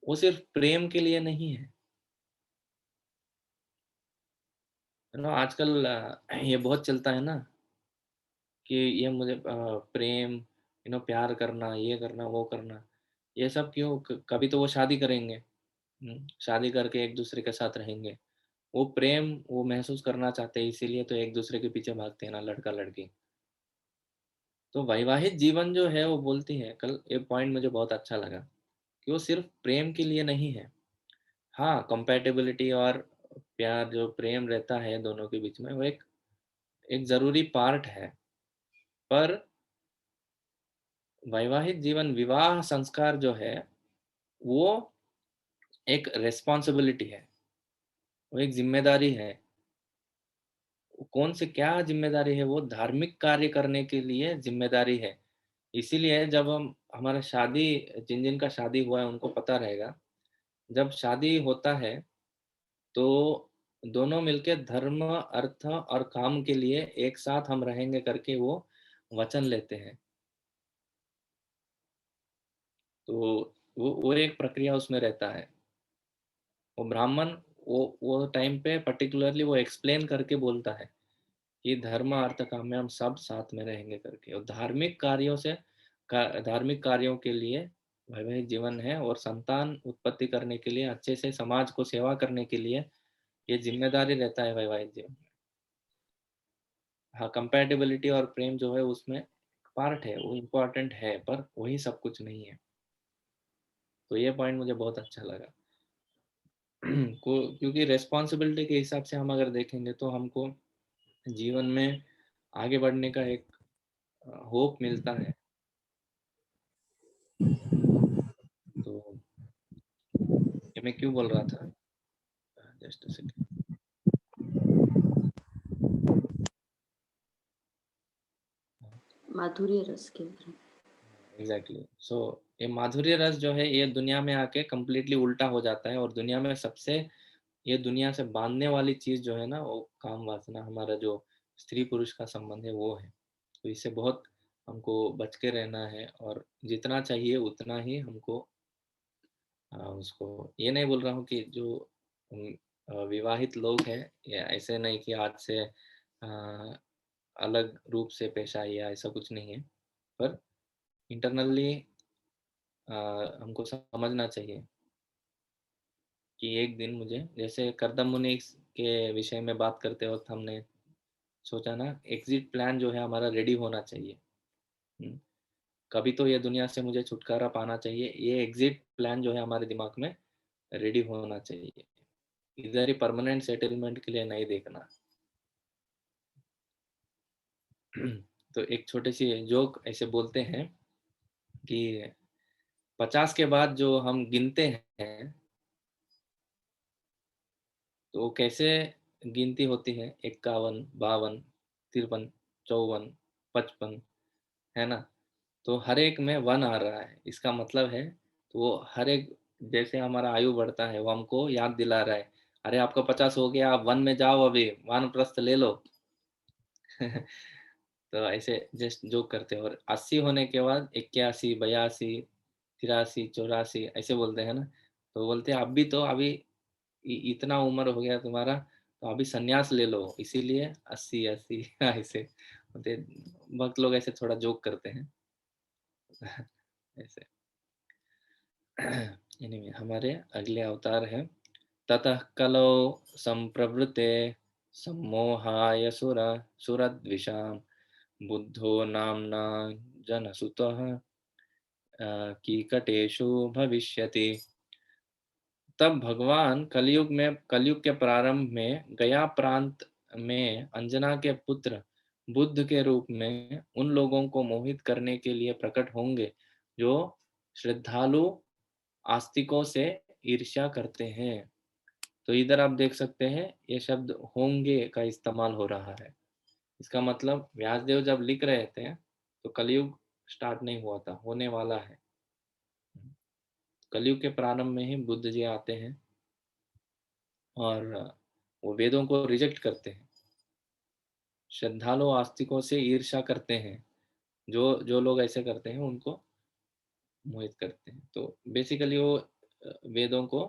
वो सिर्फ प्रेम के लिए नहीं है। आजकल ये बहुत चलता है ना कि ये मुझे प्रेम, प्यार करना, ये करना, वो करना, ये सब क्यों? कभी तो वो शादी करेंगे, शादी करके एक दूसरे के साथ रहेंगे, वो प्रेम वो महसूस करना चाहते हैं, इसीलिए तो एक दूसरे के पीछे भागते हैं ना, लड़का लड़की। तो वैवाहिक जीवन जो है वो बोलती है, कल ये पॉइंट मुझे बहुत अच्छा लगा कि वो सिर्फ प्रेम के लिए नहीं है। हाँ, कंपैटिबिलिटी और प्यार, जो प्रेम रहता है दोनों के बीच में, वो एक एक जरूरी पार्ट है। पर वैवाहिक जीवन, विवाह संस्कार जो है वो एक रेस्पॉन्सिबिलिटी है, वो एक जिम्मेदारी है। कौन से क्या जिम्मेदारी है? वो धार्मिक कार्य करने के लिए जिम्मेदारी है। इसीलिए जब हम हमारा शादी, जिन जिन का शादी हुआ है उनको पता रहेगा, जब शादी होता है तो दोनों मिलके धर्म, अर्थ और काम के लिए एक साथ हम रहेंगे करके वो वचन लेते हैं। तो वो एक प्रक्रिया उसमें रहता है। वो ब्राह्मण वो टाइम पे पर्टिकुलरली वो एक्सप्लेन करके बोलता है कि धर्म, अर्थ, काम में हम सब साथ में रहेंगे करके। और धार्मिक कार्यों से धार्मिक कार्यों के लिए वैवाहिक जीवन है, और संतान उत्पत्ति करने के लिए, अच्छे से समाज को सेवा करने के लिए ये जिम्मेदारी रहता है वैवाहिक जीवन में। हाँ, कंपैटिबिलिटी और प्रेम जो है उसमें पार्ट है, वो इम्पोर्टेंट है, पर वही सब कुछ नहीं है। तो ये पॉइंट मुझे बहुत अच्छा लगा। क्योंकि रेस्पॉन्सिबिलिटी के हिसाब से हम अगर देखेंगे तो हमको जीवन में आगे बढ़ने का एक होप मिलता है। तो ये मैं क्यों बोल रहा था, जस्ट अ सेकंड। माधुर्य रस के बारे में। एग्जैक्टली, सो ये माधुर्य रस जो है ये दुनिया में आके कम्प्लीटली उल्टा हो जाता है, और दुनिया में सबसे, ये दुनिया से बांधने वाली चीज जो है ना, वो काम वासना, हमारा जो स्त्री पुरुष का संबंध है वो है। तो इससे बहुत हमको बच के रहना है, और जितना चाहिए उतना ही हमको उसको, ये नहीं बोल रहा हूँ कि जो विवाहित लोग हैं ये ऐसे नहीं कि आज से अलग रूप से पेश आए, या ऐसा कुछ नहीं है। पर इंटरनली हमको समझना चाहिए कि एक दिन मुझे, जैसे करदम मुनि के विषय में बात करते वक्त हमने सोचा ना, एग्जिट प्लान जो है हमारा रेडी होना चाहिए। हम्म, कभी तो ये दुनिया से मुझे छुटकारा पाना चाहिए, ये एग्जिट प्लान जो है हमारे दिमाग में रेडी होना चाहिए। इधर ही परमानेंट सेटलमेंट के लिए नहीं देखना। तो एक छोटी सी जोक ऐसे बोलते हैं कि 50 के बाद जो हम गिनते हैं तो वो कैसे गिनती होती है, 51, 52, 53, 54, 55, है ना? तो हर एक में 1 आ रहा है, इसका मतलब है, तो वो हर एक, जैसे हमारा आयु बढ़ता है, वो हमको याद दिला रहा है, अरे आपका 50 हो गया, आप 1 में जाओ अभी, वानप्रस्थ ले लो। तो ऐसे जस्ट जोक करते हैं, और 80 होने के बाद 81, 82, 83, 84 ऐसे बोलते हैं ना, तो बोलते हैं अभी तो अभी इतना उम्र हो गया तुम्हारा, तो अभी संन्यास ले लो, इसीलिए 80 80 ऐसे बोलते, भक्त लोग ऐसे थोड़ा जोक करते हैं। ऐसे। एनीवे, हमारे अगले अवतार है, ततः कलौ संप्रवृते सम्मोहाय सुरद्विषां बुद्धो नाम्ना जनसुतः कीकटेषु भविष्यति। तब भगवान कलयुग के प्रारंभ में गया प्रांत में अंजना के पुत्र बुद्ध के रूप में उन लोगों को मोहित करने के लिए प्रकट होंगे जो श्रद्धालु आस्तिकों से ईर्ष्या करते हैं। तो इधर आप देख सकते हैं, ये शब्द होंगे का इस्तेमाल हो रहा है। इसका मतलब व्यासदेव जब लिख रहे थे तो कलयुग स्टार्ट नहीं हुआ था, होने वाला है। कलयुग के प्रारंभ में ही बुद्ध जी आते हैं, और वो वेदों को रिजेक्ट करते हैं, श्रद्धालु आस्तिकों से ईर्ष्या करते हैं, जो जो लोग ऐसे करते हैं उनको मोहित करते हैं। तो बेसिकली वो वेदों को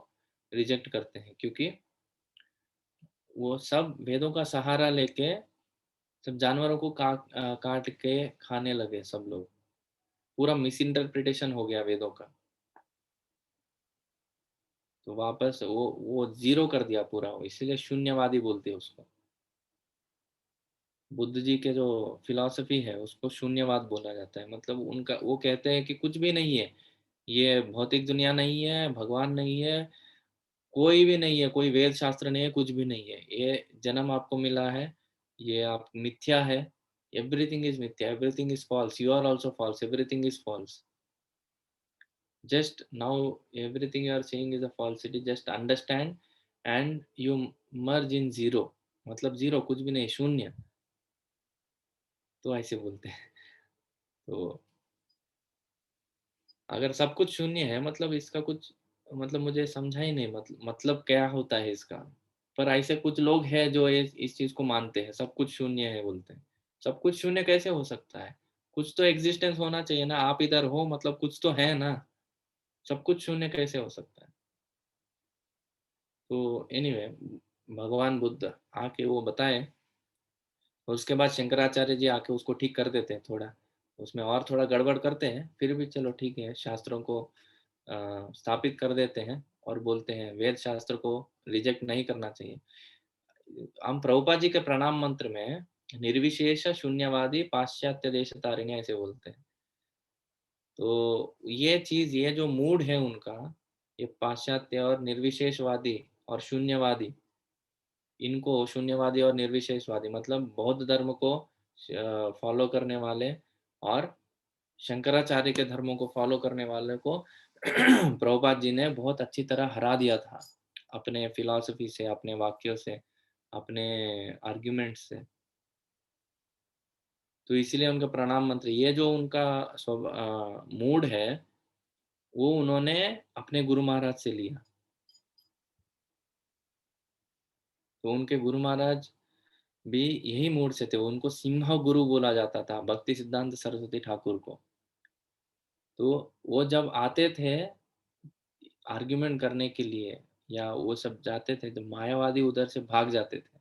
रिजेक्ट करते हैं, क्योंकि वो सब वेदों का सहारा लेके सब जानवरों को काट के खाने लगे सब लोग। पूरा मिस इंटरप्रिटेशन हो गया वेदों का। तो वापस वो जीरो कर दिया पूरा, इसीलिए शून्यवादी बोलते हैं उसको। बुद्ध जी के जो फिलॉसफी है उसको शून्यवाद बोला जाता है। मतलब उनका, वो कहते हैं कि कुछ भी नहीं है, ये भौतिक दुनिया नहीं है, भगवान नहीं है, कोई भी नहीं है, कोई वेद शास्त्र नहीं है, कुछ भी नहीं है, ये जन्म आपको मिला है, ये आप मिथ्या है, एवरीथिंग इज मिथ्या, everything is false, you are also false, everything is false. Just now everything you are saying is a falsity, just understand and you merge in zero। मतलब जीरो, कुछ भी नहीं, शून्य। तो ऐसे बोलते हैं। तो अगर सब कुछ शून्य है, मतलब इसका कुछ, मतलब मुझे समझा ही नहीं, मतलब क्या होता है इसका। पर ऐसे कुछ लोग हैं जो इस चीज को मानते हैं, सब कुछ शून्य है बोलते हैं। सब कुछ शून्य कैसे हो सकता है? कुछ तो एग्जिस्टेंस होना चाहिए ना, आप इधर हो मतलब कुछ तो है ना। सब कुछ शून्य कैसे हो सकता है? तो एनीवे, भगवान बुद्ध आके वो बताए, और उसके बाद शंकराचार्य जी आके उसको ठीक कर देते हैं थोड़ा। उसमें और थोड़ा गड़बड़ करते हैं, फिर भी चलो ठीक है, शास्त्रों को स्थापित कर देते हैं, और बोलते हैं वेद शास्त्र को रिजेक्ट नहीं करना चाहिए। हम प्रभुपाद जी के प्रणाम मंत्र में निर्विशेष शून्यवादी पाश्चात्य देश तारिणी ऐसे बोलते हैं। तो ये चीज, ये जो मूड है उनका, ये पाश्चात्य और निर्विशेषवादी और शून्यवादी, इनको शून्यवादी और निर्विशेषवादी मतलब बौद्ध धर्म को फॉलो करने वाले, और शंकराचार्य के धर्मों को फॉलो करने वाले को प्रभुपाद जी ने बहुत अच्छी तरह हरा दिया था, अपने फिलॉसफी से, अपने वाक्यों से, अपने आर्ग्यूमेंट्स से। तो इसीलिए उनका प्रणाम मंत्र, ये जो उनका मूड है, वो उन्होंने अपने गुरु महाराज से लिया। तो उनके गुरु महाराज भी यही मूड से थे, उनको सिंह गुरु बोला जाता था, भक्ति सिद्धांत सरस्वती ठाकुर को। तो वो जब आते थे आर्ग्यूमेंट करने के लिए, या वो सब जाते थे, तो मायावादी उधर से भाग जाते थे।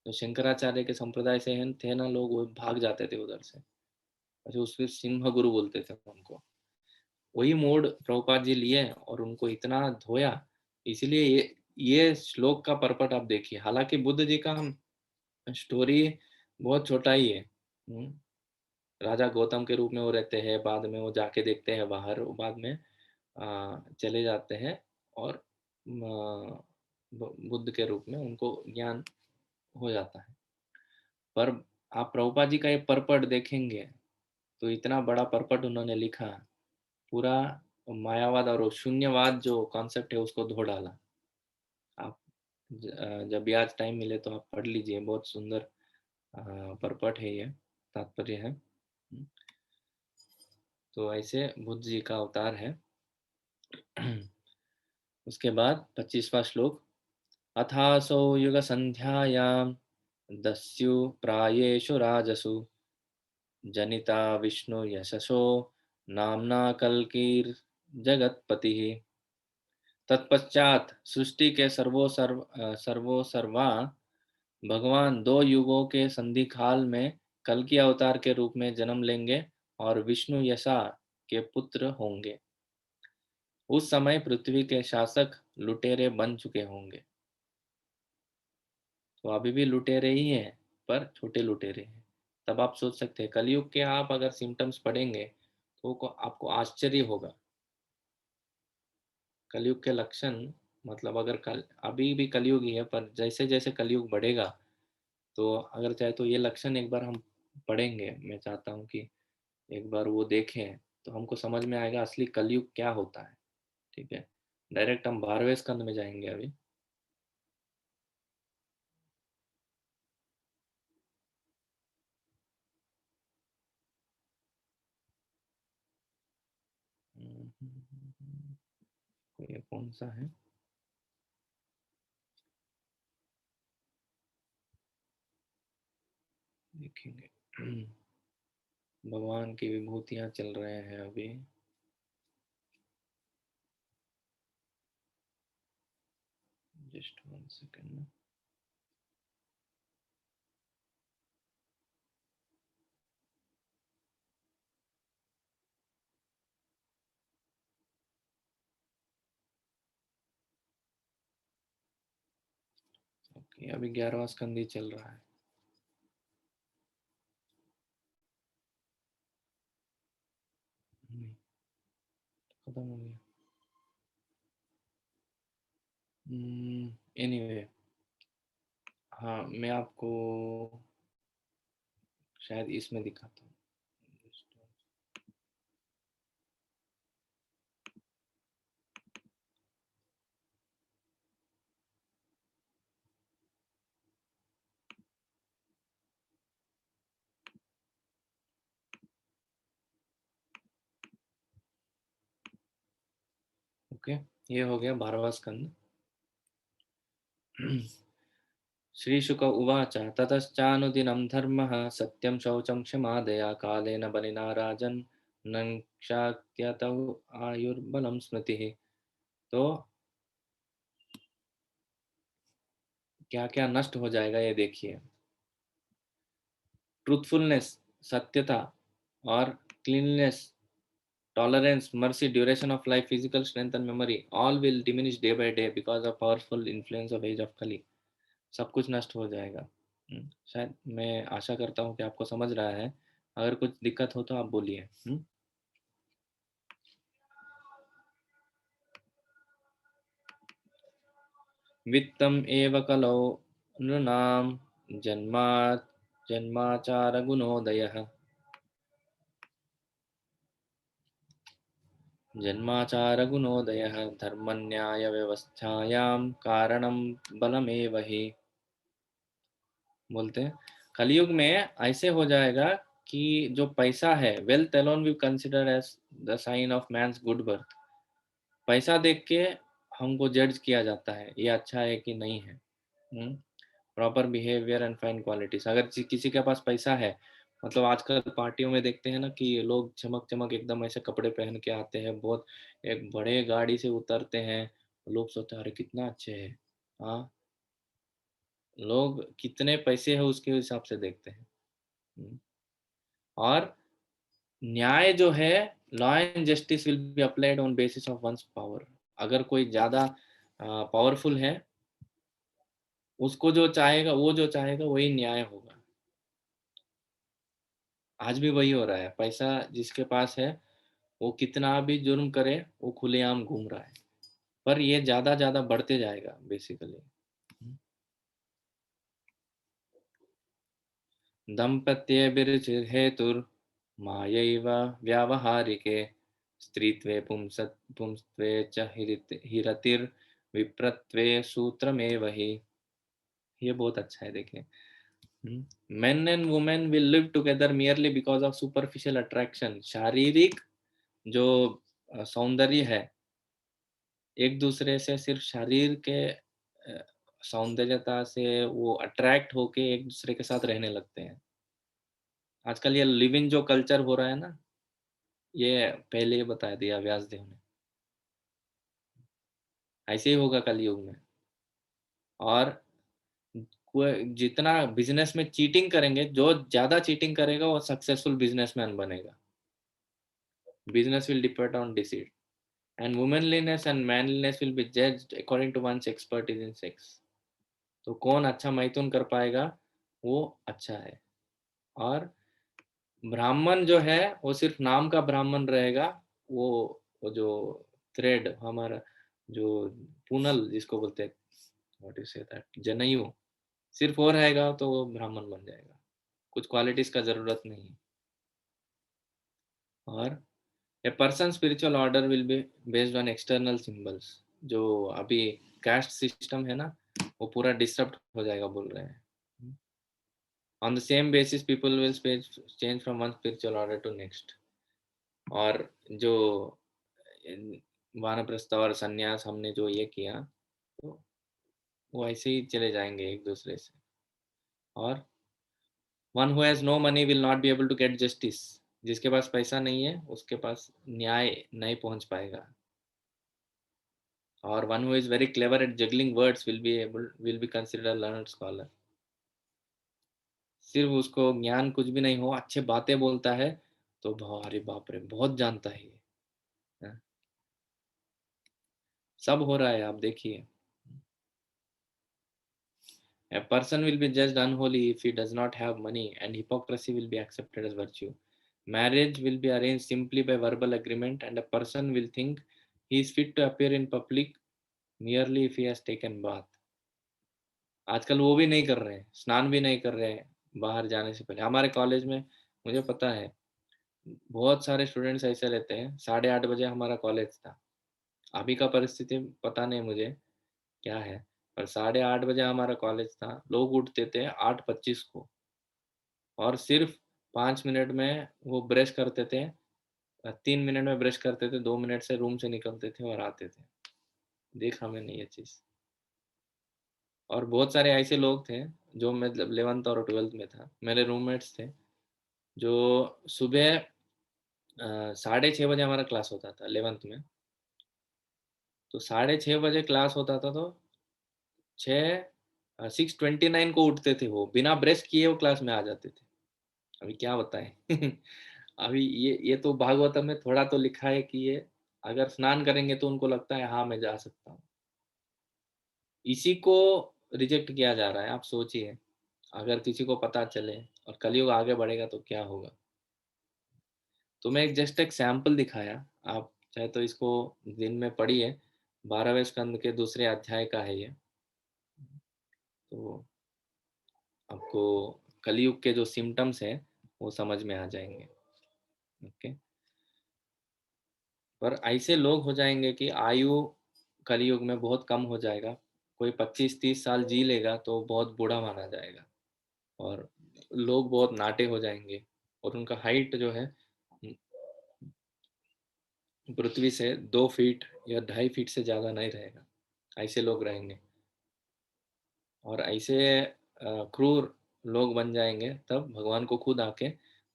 तो शंकराचार्य के संप्रदाय से थे ना लोग, वो भाग जाते थे उधर से। अच्छा, उसके सिंह गुरु बोलते थे उनको। वही मोड प्रभुपाद जी लिए और उनको इतना धोया। इसलिए ये श्लोक का परपट आप देखिए। हालांकि बुद्ध जी का स्टोरी बहुत छोटा ही है। राजा गौतम के रूप में वो रहते हैं, बाद में वो जाके देखते हैं बाहर, वो बाद में चले जाते हैं, और बुद्ध के रूप में उनको ज्ञान हो जाता है। पर आप प्रभुपाद जी का ये परपट देखेंगे, तो इतना बड़ा परपट उन्होंने लिखा, पूरा मायावाद और शून्यवाद जो कॉन्सेप्ट है उसको धो डाला। आप जब भी आज टाइम मिले तो आप पढ़ लीजिए, बहुत सुंदर परपट है ये, तात्पर्य है। तो ऐसे बुद्ध जी का अवतार है। उसके बाद 25वां श्लोक, अथासौ युग संध्यायां दस्यु प्रायेषु राजसु जनिता विष्णु यशसो नामना कल्कीर जगतपति। तत्पश्चात सृष्टि के सर्वो सर्वा भगवान 2 युगों के संधि काल में कल की अवतार के रूप में जन्म लेंगे और विष्णु यशा के पुत्र होंगे। उस समय पृथ्वी के शासक लुटेरे बन चुके होंगे। तो अभी भी लुटेरे ही हैं, पर छोटे लुटेरे हैं। तब आप सोच सकते हैं कलयुग के आप अगर सिम्टम्स पढ़ेंगे तो आपको आश्चर्य होगा। कलयुग के लक्षण, मतलब अगर कल अभी भी कलयुग ही है, पर जैसे जैसे कलयुग बढ़ेगा तो अगर चाहे तो ये लक्षण एक बार हम पढ़ेंगे। मैं चाहता हूँ कि एक बार वो देखें तो हमको समझ में आएगा असली कलयुग क्या होता है। ठीक है, डायरेक्ट हम 12वें स्कंद में जाएंगे अभी। तो ये कौन सा है, देखेंगे। भगवान की विभूतियां चल रहे हैं अभी। Just 1 second. ओके, अभी 11वां स्कंद ही चल रहा है। नहीं, खत्म हो गया। एनीवे, हाँ मैं आपको शायद इसमें दिखाता हूँ। ओके, ये हो गया 12वां स्कंद। श्रीशुक उवाच ततश्चानुदिनं धर्मः सत्यं शौचं क्षमादया कालेन बलिना राजन् न क्षात्यतौ आयुर्बलं स्मृतिः। तो क्या क्या नष्ट हो जाएगा ये देखिए। ट्रूथफुलनेस, सत्यता और cleanness, tolerance, mercy, duration of life, physical strength and memory, all will diminish day by day because of powerful influence of age of Kali. सब कुछ नष्ट हो जाएगा। शायद मैं आशा करता हूँ कि आपको समझ रहा है। अगर कुछ दिक्कत हो तो आप बोलिए। वित्तम एव कलौ नृणाम जन्मात् जन्माचार गुणोदयः जन्माचार गुणोदयः धर्मन्याय व्यवस्थायां कारणं बलमेव हि। बोलते हैं कलयुग में ऐसे हो जाएगा कि जो पैसा है, wealth alone we consider as the sign of man's good birth. पैसा देख के हमको जज किया जाता है ये अच्छा है कि नहीं है। Proper behaviour and fine qualities, अगर किसी के पास पैसा है, मतलब आजकल पार्टियों में देखते हैं ना कि लोग चमक चमक एकदम ऐसे कपड़े पहन के आते हैं, बहुत एक बड़े गाड़ी से उतरते हैं, लोग सोचते हैं अरे कितना अच्छे है। हाँ, लोग कितने पैसे है उसके हिसाब से देखते हैं। और न्याय जो है, law and justice will be applied on basis of one's power. अगर कोई ज्यादा पावरफुल है, उसको जो चाहेगा, वो जो चाहेगा वही न्याय होगा। आज भी वही हो रहा है, पैसा जिसके पास है वो कितना भी जुर्म करे वो खुलेआम घूम रहा है। पर ये ज्यादा ज्यादा बढ़ते जाएगा बेसिकली। दंपत्ये बिरुचिर्हेतुर मायैव व्यावहारिके स्त्रीत्वे पुंस्त्वे च हिरतिर्विप्रत्वे सूत्रमेव हि। ये बहुत अच्छा है देखिए। Men and women will live together merely because of superficial attraction. शारीरिक जो सौंदर्य है, एक दूसरे से सिर्फ शरीर के सौंदर्यता से वो अट्रैक्ट होके एक दूसरे के साथ रहने लगते हैं। आजकल ये लिविंग जो कल्चर हो रहा है ना, ये पहले ही बता दिया व्यासदेव ने। ऐसे ही होगा कलयुग में। और जितना बिजनेस में चीटिंग करेंगे, जो ज्यादा चीटिंग करेगा वो सक्सेसफुल बिजनेसमैन बनेगा। Business will depend on deceit, and womanliness and manliness will be judged according to one's expertise in sex. तो कौन अच्छा मैथुन कर पाएगा वो अच्छा है। और ब्राह्मण जो है वो सिर्फ नाम का ब्राह्मण रहेगा। वो जो थ्रेड हमारा, जो पूनल जिसको बोलते हैं, व्हाट यू से दैट, जनेऊ, सिर्फ वो रहेगा तो वो ब्राह्मण बन जाएगा। कुछ क्वालिटीज का जरूरत नहीं। और a person spiritual order will be based on external symbols. जो अभी कास्ट सिस्टम है ना, वो पूरा डिस्टर्ब हो जाएगा बोल रहे हैं। On the same basis, people will change from one spiritual order to next. और जो वानप्रस्थ और संन्यास हमने जो ये किया, तो वो ऐसे ही चले जाएंगे एक दूसरे से। और one who has no money will not be able to get justice. जिसके पास पैसा नहीं है उसके पास न्याय नहीं पहुंच पाएगा। और one who is very clever at juggling words will be considered a learned scholar. सिर्फ उसको ज्ञान कुछ भी नहीं हो, अच्छे बातें बोलता है तो अरे बाप रे बहुत जानता है ये। हाँ, सब हो रहा है, आप देखिए। A person will be judged unholy if he does not have money, and hypocrisy will be accepted as virtue. Marriage will be arranged simply by verbal agreement, and a person will think he is fit to appear in public merely if he has taken bath. आजकल वो भी नहीं कर रहे हैं, स्नान भी नहीं कर रहे हैं बाहर जाने से पहले। हमारे कॉलेज में मुझे पता है बहुत सारे स्टूडेंट्स ऐसे रहते हैं। 8:30 बजे हमारा कॉलेज था। अभी का परिस्थिति पता नहीं मुझे क्या है, पर 8:30 बजे हमारा कॉलेज था। लोग उठते थे 8:25 को, और सिर्फ 5 मिनट में वो ब्रश करते थे। 3 मिनट में ब्रश करते थे, 2 मिनट से रूम से निकलते थे और आते थे। देखा मैंने ये चीज। और बहुत सारे ऐसे लोग थे जो मतलब 11th और 12th में था, मेरे रूममेट्स थे, जो सुबह 6:30 बजे हमारा क्लास होता था 11th में। तो 6:30 बजे क्लास होता था, तो 6:29 को उठते थे। वो बिना ब्रश किए वो क्लास में आ जाते थे। अभी क्या बताएं। अभी ये तो भागवतम में थोड़ा तो लिखा है कि ये अगर स्नान करेंगे तो उनको लगता है हाँ मैं जा सकता हूँ। इसी को रिजेक्ट किया जा रहा है। आप सोचिए, अगर किसी को पता चले और कलयुग आगे बढ़ेगा तो क्या होगा। तो मैं जस्ट एक सैंपल दिखाया। आप चाहे तो इसको दिन में पढ़िए। 12वें स्कंद के दूसरे अध्याय का है ये। तो आपको कलयुग के जो सिम्टम्स हैं वो समझ में आ जाएंगे। ओके। पर ऐसे लोग हो जाएंगे कि आयु कलयुग में बहुत कम हो जाएगा। कोई 25-30 साल जी लेगा तो बहुत बूढ़ा माना जाएगा। और लोग बहुत नाटे हो जाएंगे, और उनका हाइट जो है पृथ्वी से 2 फीट या 2.5 फीट से ज़्यादा नहीं रहेगा। ऐसे लोग रहेंगे। और ऐसे क्रूर लोग बन जाएंगे, तब भगवान को खुद आके,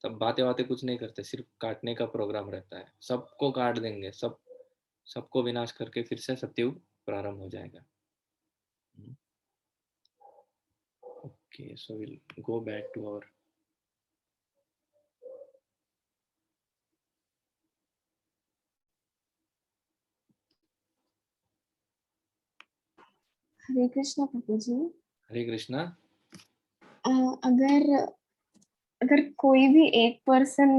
तब बातें बातें कुछ नहीं करते, सिर्फ काटने का प्रोग्राम रहता है। सबको काट देंगे, सबको विनाश करके फिर से सत्युग प्रारंभ हो जाएगा। Okay, so we'll go back to our हरे कृष्णा प्रभु जी। हरे कृष्णा। अगर अगर कोई भी एक पर्सन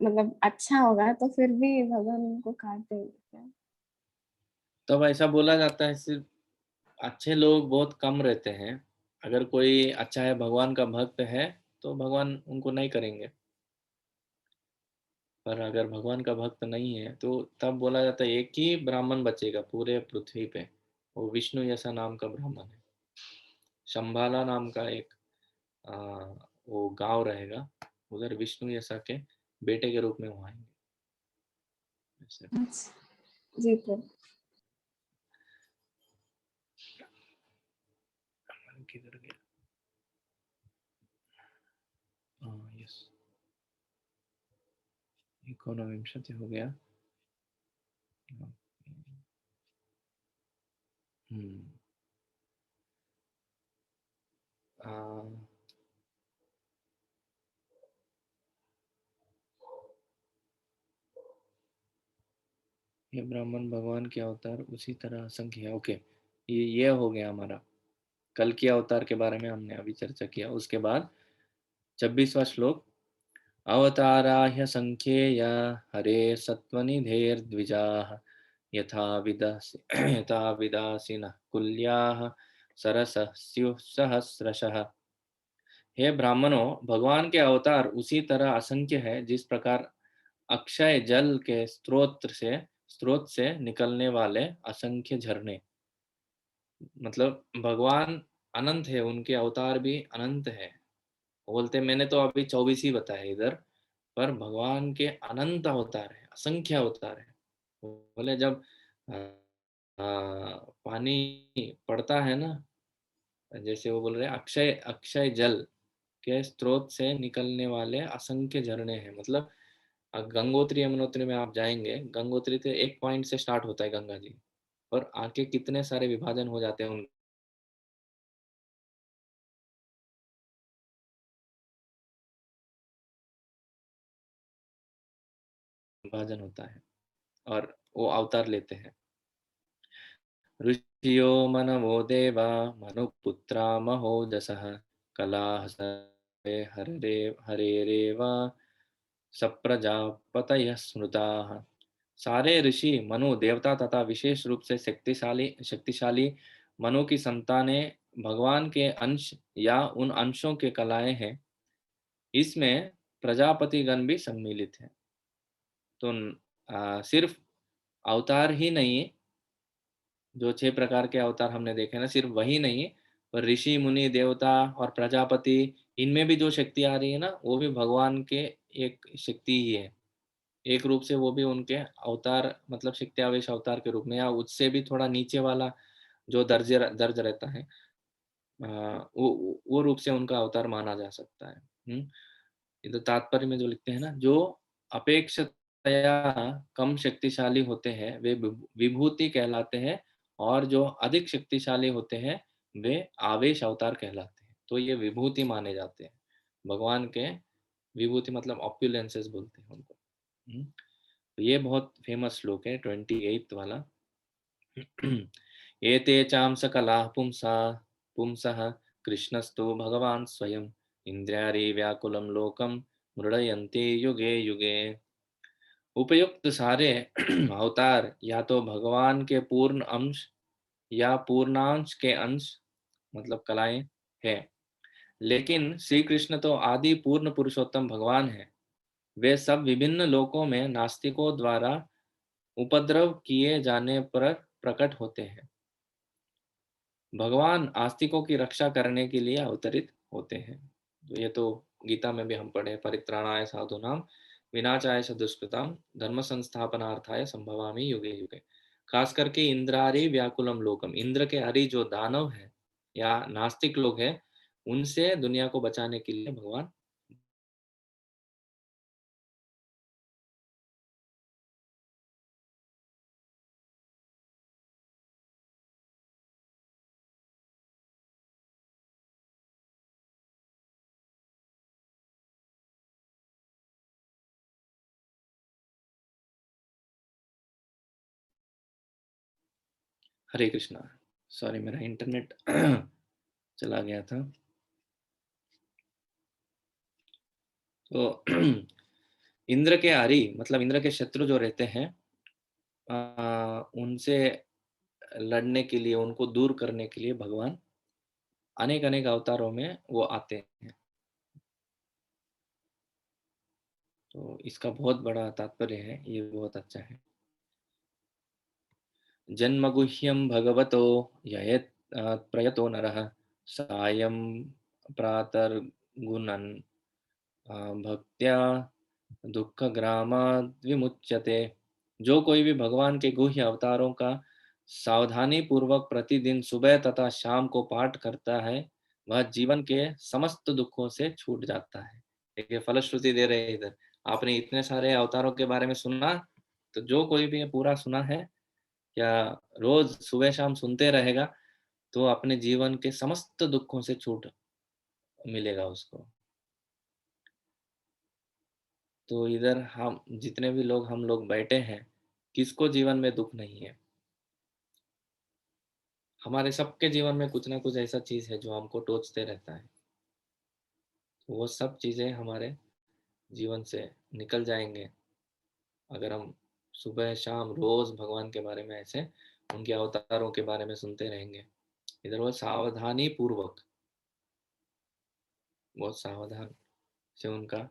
मतलब अच्छा होगा तो फिर भी भगवान उनको काट देंगे क्या? तब ऐसा बोला जाता है सिर्फ अच्छे लोग बहुत कम रहते हैं। अगर कोई अच्छा है, भगवान का भक्त है, तो भगवान उनको नहीं करेंगे। पर अगर भगवान का भक्त नहीं है तो तब बोला जाता है एक ही ब्राह्मण बचेगा पूरे पृथ्वी पे। वो विष्णु जैसा नाम का ब्राह्मण है। शंभाला नाम का एक वो गांव रहेगा, उधर विष्णु यशा के बेटे के रूप में वो आएंगे। ऐसे। अच्छा, जी प्रभु। किधर गया? यस, एकोनविंशति हो गया। आ, ये ब्राह्मण भगवान के अवतार उसी तरह असंख्य है। ओके, ये हो गया हमारा कल के अवतार के बारे में हमने अभी चर्चा किया। उसके बाद 26वां श्लोक, अवतारा ह्यसंख्येय हरे सत्त्वनिधेर् द्विजाः यथा विदासि यथा विदासिनः कुल्याः सरसः स्युः सहस्रशः। हे ब्राह्मणों, भगवान के अवतार उसी तरह असंख्य है जिस प्रकार अक्षय जल के स्रोत से निकलने वाले असंख्य झरने। मतलब भगवान अनंत है, उनके अवतार भी अनंत है। बोलते मैंने तो अभी 24 ही बताया इधर, पर भगवान के अनंत अवतार है, असंख्य अवतार है। बोले जब आ, पानी पड़ता है ना, जैसे वो बोल रहे हैं अक्षय अक्षय जल के स्रोत से निकलने वाले असंख्य झरने हैं। मतलब गंगोत्री यमुनोत्री में आप जाएंगे, गंगोत्री तो एक पॉइंट से स्टार्ट होता है गंगा जी, और आके कितने सारे विभाजन हो जाते हैं, उन विभाजन होता है और वो अवतार लेते हैं। ऋषियो मनवो देवा मनुपुत्रा महोजसः कलाः सर्वे हरेरेव सप्रजापतयः स्मृताः। सारे ऋषि मनु देवता तथा विशेष रूप से शक्तिशाली मनु की संतानें भगवान के अंश या उन अंशों के कलाएं हैं। इसमें प्रजापतिगण भी सम्मिलित है। तो सिर्फ अवतार ही नहीं, जो 6 प्रकार के अवतार हमने देखे ना, सिर्फ वही नहीं, पर ऋषि मुनि देवता और प्रजापति, इनमें भी जो शक्ति आ रही है ना, वो भी भगवान के एक शक्ति ही है। एक रूप से वो भी उनके अवतार, मतलब शक्ति आवेश अवतार के रूप में, या उससे भी थोड़ा नीचे वाला जो दर्ज रहता है, वो रूप से उनका अवतार माना जा सकता है। ये तो तात्पर्य में जो लिखते हैं ना, जो अपेक्षाया कम शक्तिशाली होते हैं वे विभूति कहलाते हैं, और जो अधिक शक्तिशाली होते हैं वे आवेश अवतार कहलाते हैं। तो ये विभूति माने जाते हैं भगवान के। विभूति मतलब ऑप्युलेंसेस बोलते हैं उनको। तो ये बहुत फेमस श्लोक है 28 वाला। एते चांस कला पुंसः कृष्णस्तु भगवान स्वयं इंद्रियारि व्याकुलं लोकम मृडयन्ति युगे युगे। उपयुक्त सारे अवतार या तो भगवान के पूर्ण अंश या पूर्णांश के अंश, मतलब कलाएं हैं, लेकिन श्री कृष्ण तो आदि पूर्ण पुरुषोत्तम भगवान है। वे सब विभिन्न लोकों में नास्तिकों द्वारा उपद्रव किए जाने पर प्रकट होते हैं। भगवान आस्तिकों की रक्षा करने के लिए अवतरित होते हैं। तो ये तो गीता में भी हम पढ़े, परित्राणाय साधूनां विनाशाय च दुष्कृतां धर्म संस्थापनार्थाय संभवामि युगे युगे। खास करके इंद्रारी व्याकुलम लोकम, इंद्र के हरि जो दानव है या नास्तिक लोग हैं, उनसे दुनिया को बचाने के लिए भगवान। हरे कृष्णा, सॉरी मेरा इंटरनेट चला गया था। तो इंद्र के हरि मतलब इंद्र के शत्रु जो रहते हैं, उनसे लड़ने के लिए, उनको दूर करने के लिए भगवान अनेक अनेक अवतारों में वो आते हैं। तो इसका बहुत बड़ा तात्पर्य है, ये बहुत अच्छा है। जन्मगुह्यं भगवतो ययत् प्रयतो नरः सायं प्रातर् गुणन भक्त्या दुःखग्रामाद् विमुच्यते। जो कोई भी भगवान के गुह्य अवतारों का सावधानी पूर्वक प्रतिदिन सुबह तथा शाम को पाठ करता है, वह जीवन के समस्त दुखों से छूट जाता है। देखिए फलश्रुति दे रहे हैं इधर। आपने इतने सारे अवतारों के बारे में सुना, तो जो कोई भी ये पूरा सुना है या रोज सुबह शाम सुनते रहेगा, तो अपने जीवन के समस्त दुखों से छूट मिलेगा उसको। तो इधर हम जितने भी लोग हम लोग बैठे हैं, किसको जीवन में दुख नहीं है? हमारे सबके जीवन में कुछ ना कुछ ऐसा चीज है जो हमको टोचते रहता है। वो सब चीजें हमारे जीवन से निकल जाएंगे अगर हम सुबह शाम रोज भगवान के बारे में ऐसे उनके अवतारों के बारे में सुनते रहेंगे। इधर वो सावधानी पूर्वक, बहुत सावधान से उनका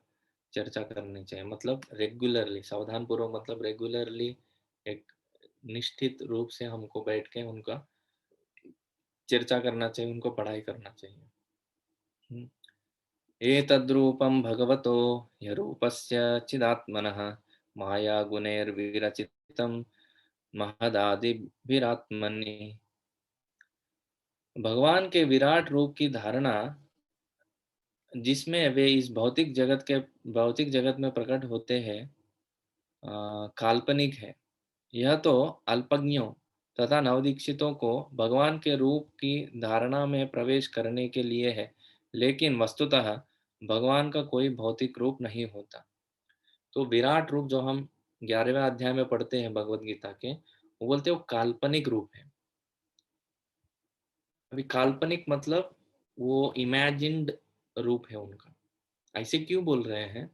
चर्चा करनी चाहिए, मतलब रेगुलरली। सावधान पूर्वक मतलब रेगुलरली, एक निश्चित रूप से हमको बैठ के उनका चर्चा करना चाहिए, उनको पढ़ाई करना चाहिए। एतद्रूपं भगवतो ह्यरूपस्य चिदात्मनः मायागुणैर्विरचितं महदादिभिरात्मनि। भगवान के विराट रूप की धारणा जिसमें वे इस भौतिक जगत में प्रकट होते हैं, काल्पनिक है। यह तो अल्पज्ञों तथा नवदीक्षितों को भगवान के रूप की धारणा में प्रवेश करने के लिए है, लेकिन वस्तुतः भगवान का कोई भौतिक रूप नहीं होता। तो विराट रूप जो हम 11वें अध्याय में पढ़ते हैं भगवत गीता के, वो बोलते हैं वो काल्पनिक रूप है। अभी काल्पनिक मतलब वो इमेजिन्ड रूप है उनका। ऐसे क्यों बोल रहे हैं?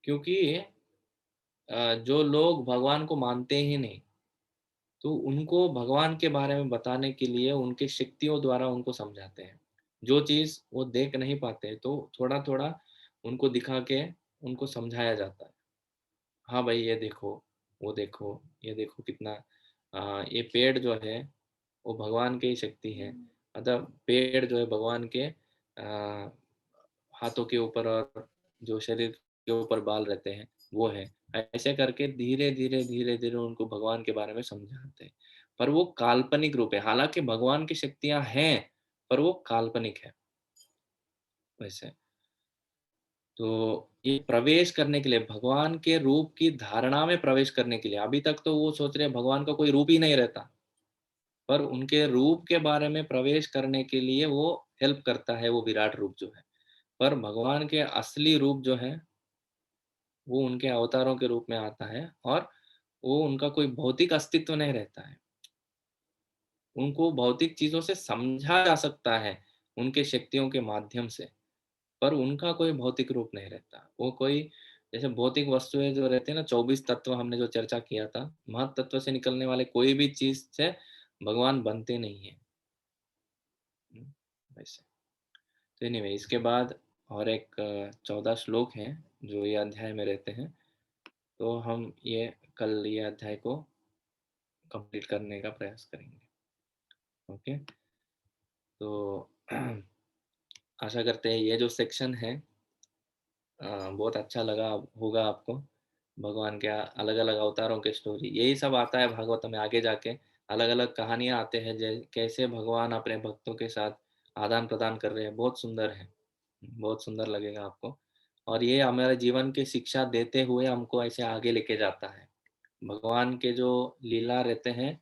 क्योंकि जो लोग भगवान को मानते ही नहीं, तो उनको भगवान के बारे में बताने के लिए उनके शक्तियों द्वारा उनको समझाते हैं। जो चीज़ वो देख नहीं पाते, तो थोड़ा-थोड़ा उनको दिखा के उनको समझाया जाता है। हाँ भाई, ये देखो, वो देखो, ये देखो कितना ये पेड़ जो है, वो भगवान की ही शक्ति है। अतः पेड़ जो है भगवान के हाथों के ऊपर और जो शरीर के ऊपर बाल रहते हैं, वो है। ऐसे करके धीरे-धीरे, धीरे-धीरे उनको भगवान के बारे में समझाते हैं। पर वो काल्पनिक रूप है, हालाँकि भगवान की शक्तियाँ हैं, पर वो काल्पनिक है, वैसे। तो ये प्रवेश करने के लिए, भगवान के रूप की धारणा में प्रवेश करने के लिए, अभी तक तो वो सोच रहे हैं भगवान का कोई रूप ही नहीं रहता, पर उनके रूप के बारे में प्रवेश करने के लिए वो हेल्प करता है, वो विराट रूप जो है। पर भगवान के असली रूप जो है, वो उनके अवतारों के रूप में आता है, और वो उनका कोई भौतिक अस्तित्व नहीं रहता है। उनको भौतिक चीज़ों से समझा जा सकता है, उनके शक्तियों के माध्यम से, पर उनका कोई भौतिक रूप नहीं रहता। वो कोई जैसे भौतिक वस्तुएँ जो रहती है ना, 24 तत्व हमने जो चर्चा किया था, महत तत्व से निकलने वाले कोई भी चीज़ से भगवान बनते नहीं हैं। वैसे। तो एनीवे, इसके बाद और एक 14 श्लोक हैं जो ये अध्याय में रहते हैं। तो हम ये कल ये अध्याय को कंप्लीट करने का प्रयास करेंगे। ओके, तो आशा करते हैं ये जो सेक्शन है बहुत अच्छा लगा होगा आपको। भगवान के अलग अलग अवतारों के स्टोरी यही सब आता है भागवत में आगे जाके। अलग अलग कहानियाँ आते हैं कैसे भगवान अपने भक्तों के साथ आदान प्रदान कर रहे हैं। बहुत सुंदर है, बहुत सुंदर लगेगा आपको। और ये हमारे जीवन की शिक्षा देते हुए हमको ऐसे आगे लेके जाता है। भगवान के जो लीला रहते हैं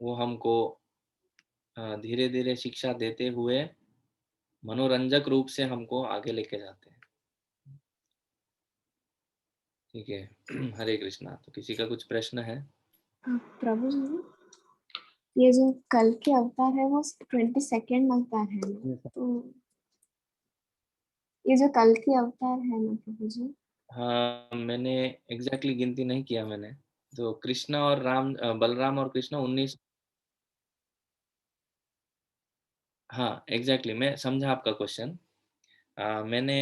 वो हमको धीरे धीरे शिक्षा देते हुए मनोरंजक रूप से हमको आगे लेके जाते हैं। ठीक है। हरे कृष्णा। तो किसी का कुछ प्रश्न है? प्रभु जी, ये जो कल के अवतार है वो 22nd अवतार है ना? तो ये जो कल के अवतार है ना प्रभु जी, हाँ, मैंने एग्जैक्टली गिनती नहीं किया मैंने। तो कृष्णा और राम बलराम और कृष्णा 19। हाँ एग्जैक्टली, मैं समझा आपका क्वेश्चन। मैंने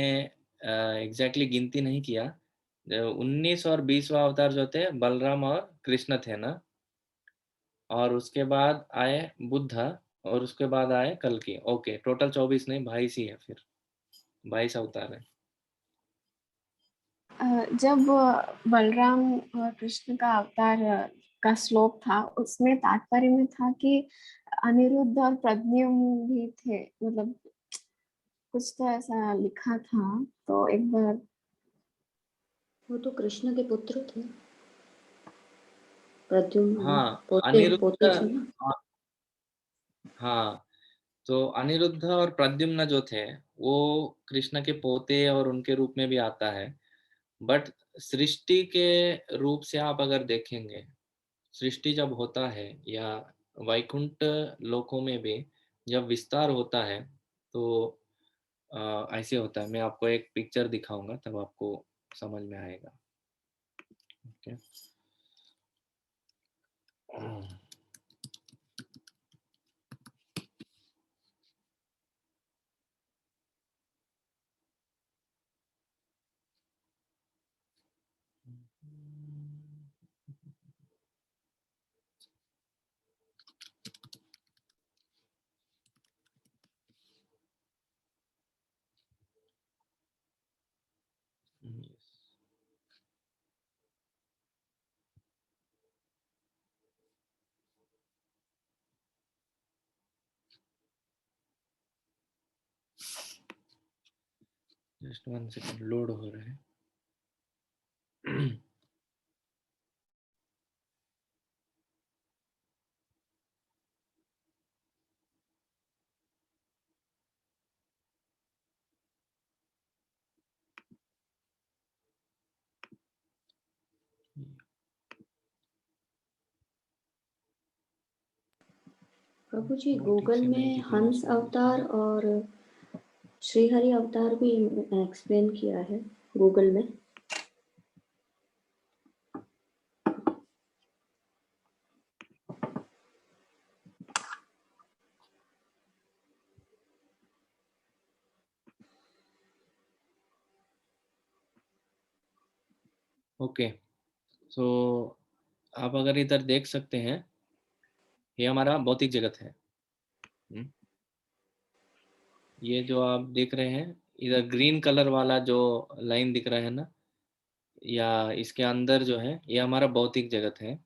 एग्जैक्टली गिनती नहीं किया। 19 और 20वां अवतार जो थे बलराम और कृष्ण थे ना, और उसके बाद आए बुद्ध, और उसके बाद आए कल की। ओके, टोटल 24 नहीं, 22 ही है फिर। 22 अवतार है। जब बलराम और कृष्ण का अवतार का श्लोक था, उसमें तात्पर्य में था कि अनिरुद्ध और प्रद्युम्न भी थे, मतलब कुछ तो ऐसा लिखा था। तो एक बार वो तो कृष्ण के पुत्र थे, प्रद्युम्न हाँ, पोते अनिरुद्ध। पोते थे ना। हाँ, तो अनिरुद्ध और प्रद्युम्न जो थे वो कृष्ण के पोते और उनके रूप में भी आता है। बट सृष्टि के रूप से आप अगर देखेंगे, सृष्टि जब होता है या वैकुंठ लोकों में भी जब विस्तार होता है, तो ऐसे होता है। मैं आपको एक पिक्चर दिखाऊंगा तब आपको समझ में आएगा। ओके। जस्ट 1 सेकंड, लोड हो रहा है। प्रभु जी, वो ठीक गूगल से नहीं में दिख रहा हंस उसमें। अवतार और श्रीहरि अवतार भी एक्सप्लेन किया है गूगल में। ओके, सो आप अगर इधर देख सकते हैं, ये हमारा भौतिक जगत है। हम्म, ये जो आप देख रहे हैं, इधर ग्रीन कलर वाला जो लाइन दिख रहा है ना, या इसके अंदर जो है, ये हमारा भौतिक जगत है।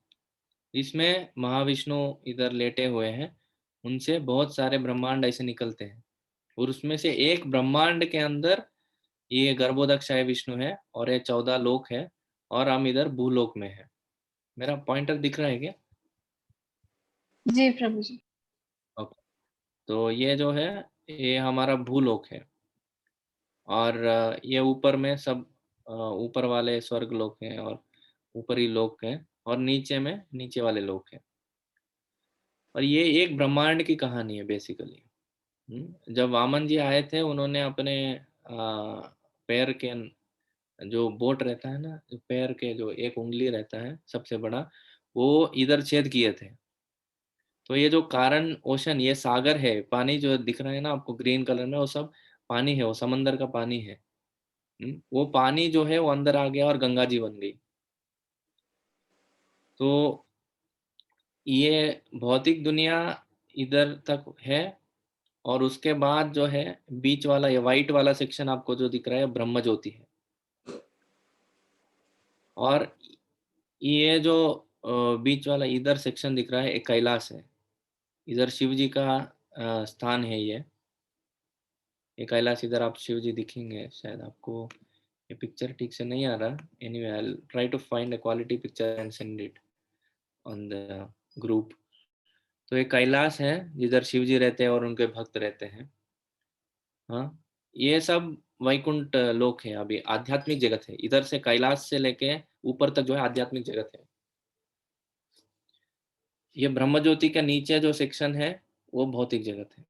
इसमें महाविष्णु इधर लेटे हुए हैं, उनसे बहुत सारे ब्रह्मांड ऐसे निकलते हैं, और उसमें से एक ब्रह्मांड के अंदर ये गर्भोदक्षाय विष्णु है, और ये 14 लोक है, और हम इधर भूलोक में है। मेरा पॉइंटर दिख रहा है क्या? जी प्रभु जी। ओके, तो ये जो है, ये हमारा भूलोक है, और ये ऊपर में सब ऊपर वाले स्वर्ग लोक हैं, और ऊपरी लोक हैं, और नीचे में नीचे वाले लोक हैं। और ये एक ब्रह्मांड की कहानी है बेसिकली। जब वामन जी आए थे, उन्होंने अपने पैर के जो बोट रहता है ना, जो पैर के जो एक उंगली रहता है सबसे बड़ा, वो इधर छेद किए थे। तो ये जो कारण ओशन, ये सागर है, पानी जो दिख रहा है ना आपको ग्रीन कलर में, वो सब पानी है, वो समंदर का पानी है। वो पानी जो है वो अंदर आ गया और गंगा जी बन गई। तो ये भौतिक दुनिया इधर तक है, और उसके बाद जो है बीच वाला, ये वाइट वाला सेक्शन आपको जो दिख रहा है, ब्रह्म ज्योति है। और ये जो बीच वाला इधर सेक्शन दिख रहा है, एक कैलाश है। इधर शिव जी का स्थान है ये कैलाश। इधर आप शिव जी दिखेंगे शायद आपको। ये पिक्चर ठीक से नहीं आ रहा। Anyway, I will try to find a quality picture and send it on the group. तो ये कैलाश है जिधर शिव जी रहते हैं और उनके भक्त रहते हैं। हाँ, ये सब वैकुंठ लोक है, अभी आध्यात्मिक जगत है। इधर से कैलाश से लेके ऊपर तक जो है आध्यात्मिक जगत है। ये ब्रह्म ज्योति का नीचे जो सेक्शन है वो भौतिक जगत है,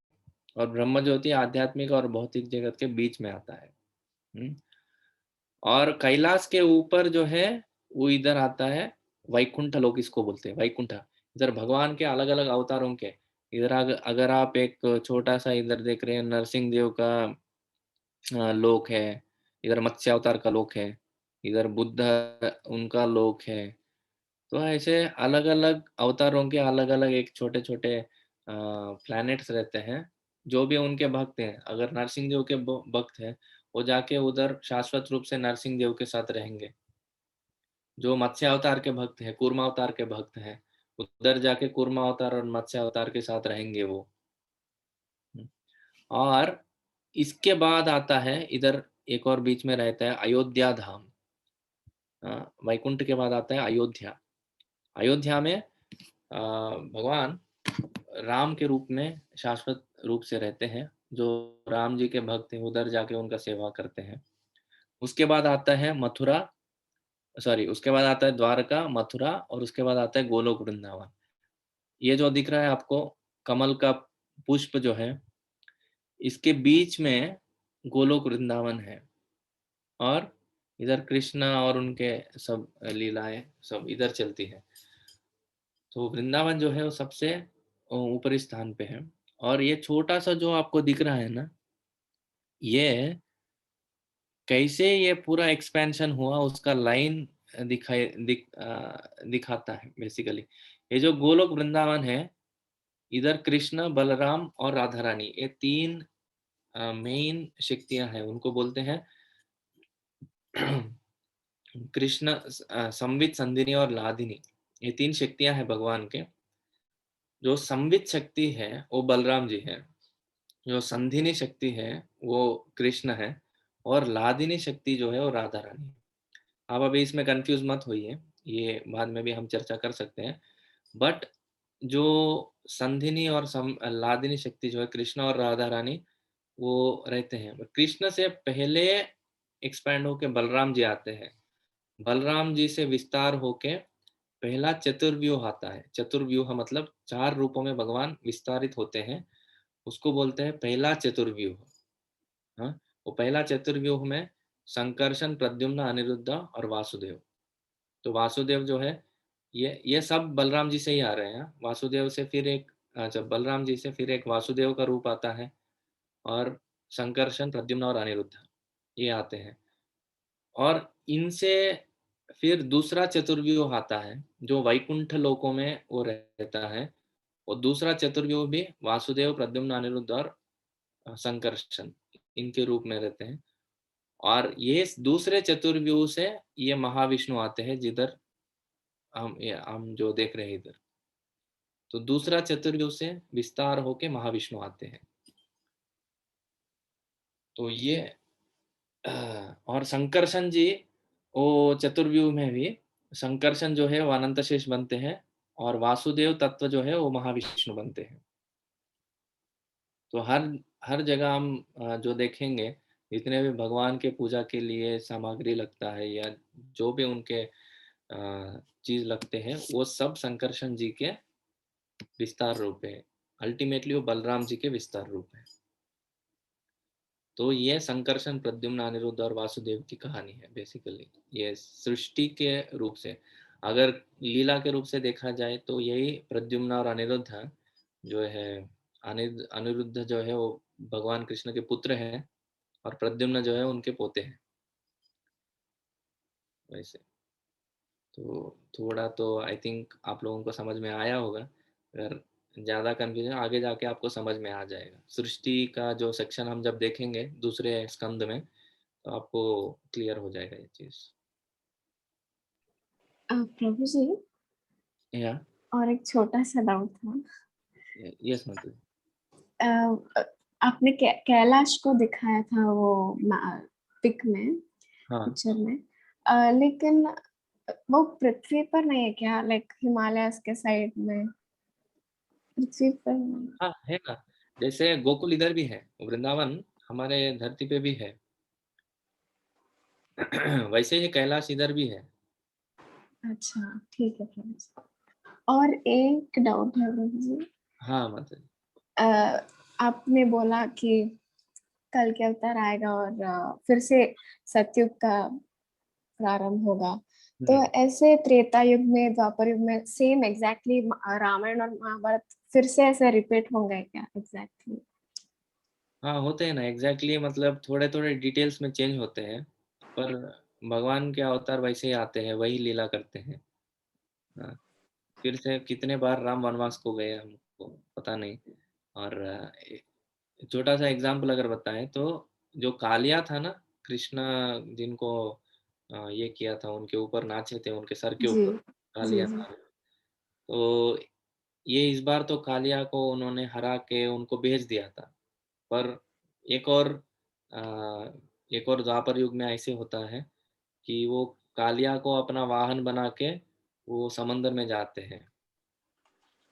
और ब्रह्म ज्योति आध्यात्मिक और भौतिक जगत के बीच में आता है। हम्म, और कैलाश के ऊपर जो है वो इधर आता है वैकुंठ लोक, इसको बोलते हैं वैकुंठ। इधर भगवान के अलग अलग अवतारों के, इधर अगर आप एक छोटा सा इधर देख रहे हैं, नरसिंह देव का लोक है। इधर मत्स्य अवतार का लोक है। इधर बुद्ध उनका लोक है। तो ऐसे अलग अलग अवतारों के अलग अलग एक छोटे छोटे प्लैनेट्स रहते हैं। जो भी उनके भक्त हैं, अगर नरसिंह देव के भक्त हैं, वो जाके उधर शाश्वत रूप से नरसिंह देव के साथ रहेंगे। जो मत्स्य अवतार के भक्त हैं, कूर्मा अवतार के भक्त हैं, उधर जाके कूर्मा अवतार और मत्स्य अवतार के साथ रहेंगे वो। और इसके बाद आता है इधर एक और बीच में रहता है अयोध्या धाम। वैकुंठ के बाद आता है अयोध्या। अयोध्या में भगवान राम के रूप में शाश्वत रूप से रहते हैं। जो राम जी के भक्त हैं उधर जाके उनका सेवा करते हैं। उसके बाद आता है मथुरा, सॉरी, उसके बाद आता है द्वारका, मथुरा, और उसके बाद आता है गोलोक वृंदावन। ये जो दिख रहा है आपको कमल का पुष्प जो है, इसके बीच में गोलोक वृंदावन है। और इधर कृष्णा और उनके सब लीलाएं सब इधर चलती है। तो वृंदावन जो है वो सबसे ऊपरी स्थान पे है। और ये छोटा सा जो आपको दिख रहा है ना, ये कैसे ये पूरा एक्सपेंशन हुआ उसका लाइन दिखाता है बेसिकली। ये जो गोलोक वृंदावन है, इधर कृष्ण, बलराम और राधा रानी, ये तीन मेन शक्तियां हैं। उनको बोलते हैं कृष्ण, संवित, संधिनी और लादिनी। ये तीन शक्तियां हैं भगवान के। जो संवित शक्ति है वो बलराम जी है, जो संधिनी शक्ति है वो कृष्ण है, और लादिनी शक्ति जो है वो राधा रानी है। आप अभी इसमें कंफ्यूज मत होइए, ये बाद में भी हम चर्चा कर सकते हैं। बट जो संधिनी और लादिनी शक्ति जो है कृष्ण और राधा रानी, वो रहते हैं। कृष्ण से पहले एक्सपैंड होके बलराम जी आते हैं। बलराम जी से विस्तार होके पहला चतुर्व्यूह आता है। चतुर्व्यूह मतलब 4 रूपों में भगवान विस्तारित होते हैं, उसको बोलते हैं पहला चतुर्व्यूह। हाँ, वो पहला चतुर्व्यूह में संकर्षण, प्रद्युम्न, अनिरुद्ध और वासुदेव। तो वासुदेव जो है, ये सब बलराम जी से ही आ रहे हैं। वासुदेव से फिर एक, जब बलराम जी से फिर एक वासुदेव का रूप आता है, और संकर्षण, प्रद्युम्न और अनिरुद्ध ये आते हैं। और इनसे फिर दूसरा चतुर्व्यूह आता है जो वैकुंठ लोकों में वो रहता है। और दूसरा चतुर्व्यूह भी वासुदेव, प्रद्युम्न, अनिरुद्ध और संकर्षण इनके रूप में रहते हैं। और ये दूसरे चतुर्व्यूह से ये महाविष्णु आते हैं, जिधर हम जो देख रहे हैं इधर। तो दूसरा चतुर्व्यूह से विस्तार होके महाविष्णु आते हैं। तो ये और संकर्षण जी, वो चतुर्व्यूह में भी संकर्षण जो है वो अनंत शेष बनते हैं, और वासुदेव तत्व जो है वो महाविष्णु बनते हैं। तो हर हर जगह हम जो देखेंगे, जितने भी भगवान के पूजा के लिए सामग्री लगता है या जो भी उनके चीज लगते हैं, वो सब संकर्षण जी के विस्तार रूप है। अल्टीमेटली वो बलराम जी के विस्तार रूप है। तो ये संकर्षण, प्रद्युम्न, अनिरुद्ध और वासुदेव की कहानी है बेसिकली। ये सृष्टि के रूप से, अगर लीला के रूप से देखा जाए तो यही प्रद्युम्न और अनिरुद्ध जो है, अनिरुद्ध जो है वो भगवान कृष्ण के पुत्र हैं, और प्रद्युम्न जो है उनके पोते हैं वैसे। तो थोड़ा तो आई थिंक आप लोगों को समझ में आया होगा। अगर ज़्यादा कन्फ्यूजन, आगे जाके आपको समझ में आ जाएगा। सृष्टि का जो सेक्शन हम जब देखेंगे दूसरे स्कंद में, तो आपको क्लियर हो जाएगा ये चीज़। प्रभु जी, या और एक छोटा सा डाउट था। यस मतलब अ, आपने कैलाश को दिखाया था वो पिक में, हाँ पिक्चर में, लेकिन वो पृथ्वी पर नहीं है क्या? लाइक हिमालयस के साइड में, पृथ्वी पर नहीं। हाँ है ना। जैसे गोकुल इधर भी है, वृंदावन हमारे धरती पे भी है। वैसे ही कैलाश इधर भी है। अच्छा, ठीक है प्रभु जी। और एक डाउट है प्रभु जी। हाँ मतलब आपने बोला कि कल के अवतार आएगा और फिर से सतयुग का प्रारंभ होगा। तो ऐसे त्रेता युग में, द्वापर युग में सेम एग्जैक्टली रामायण और महाभारत फिर से ऐसे रिपीट होंगे क्या एग्जैक्टली? हाँ होते हैं ना एग्जैक्टली, मतलब थोड़े थोड़े डिटेल्स में चेंज होते हैं, पर भगवान के अवतार वैसे ही आते हैं, वही लीला करते हैं। हाँ, फिर से कितने बार राम वनवास को गए हमको पता नहीं। और छोटा सा एग्जाम्पल अगर बताएं तो, जो कालिया था ना, कृष्णा जिनको ये किया था, उनके ऊपर नाचे थे, उनके सर के जी ऊपर जी कालिया जी था। तो ये इस बार तो कालिया को उन्होंने हरा के उनको भेज दिया था। पर एक और द्वापर युग में ऐसे होता है कि वो कालिया को अपना वाहन बना के वो समंदर में जाते हैं,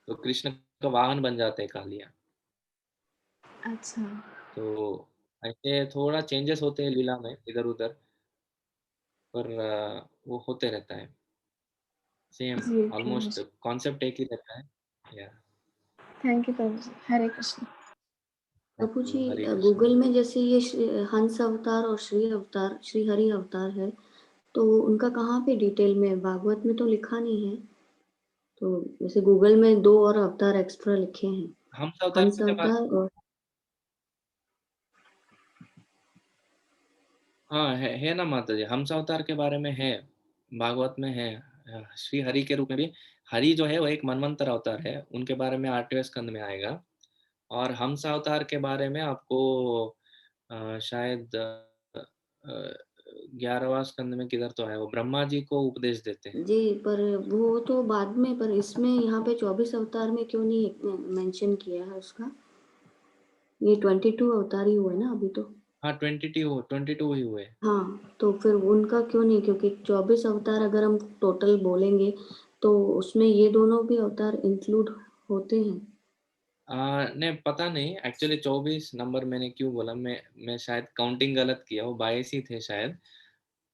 तो कृष्ण का वाहन बन जाते हैं कालिया। अच्छा तो ऐसे थोड़ा चेंजेस होते हैं लीला में इधर उधर, पर वो होते रहता है, सेम जी प्रभु ऑलमोस्ट जी कॉन्सेप्ट एक ही रहता है। या थैंक यू प्रभु जी हरे कृष्ण थैंक प्रभु जी, यू, हरे कृष्ण। गूगल में जैसे ये हंस अवतार और श्री अवतार, श्री हरि अवतार है, तो उनका कहाँ पे डिटेल में, भागवत में तो लिखा नहीं है। तो जैसे गूगल में 2 और अवतार एक्स्ट्रा लिखे हैं, हंस अवतार हंस के बारे, अवतार और हाँ है ना माता जी, हंस अवतार के बारे में है, भागवत में है। श्री हरि के रूप में भी, हरि जो है वो एक मनवंतर अवतार है, उनके बारे में 8वें स्कंद में आएगा। और हंस अवतार के बारे में आपको शायद 11वां स्कंद में किधर तो है, वो ब्रह्मा जी को उपदेश देते हैं। जी, पर वो तो बाद में, पर इसमें यहाँ पे 24 अवतार में क्यों नहीं मेंशन किया है उसका? ये 22 अवतार ही हुए ना अभी तो। हाँ 22 ही हुए। हाँ, तो फिर उनका क्यों नहीं, क्योंकि 24 अवतार अगर हम टोटल बोलेंगे तो उसमें ये दोनों भी अवतार इंक्लूड होते हैं। नहीं पता नहीं, एक्चुअली 24 नंबर मैंने क्यों बोला, मैं शायद काउंटिंग गलत किया, वो 22 ही थे शायद।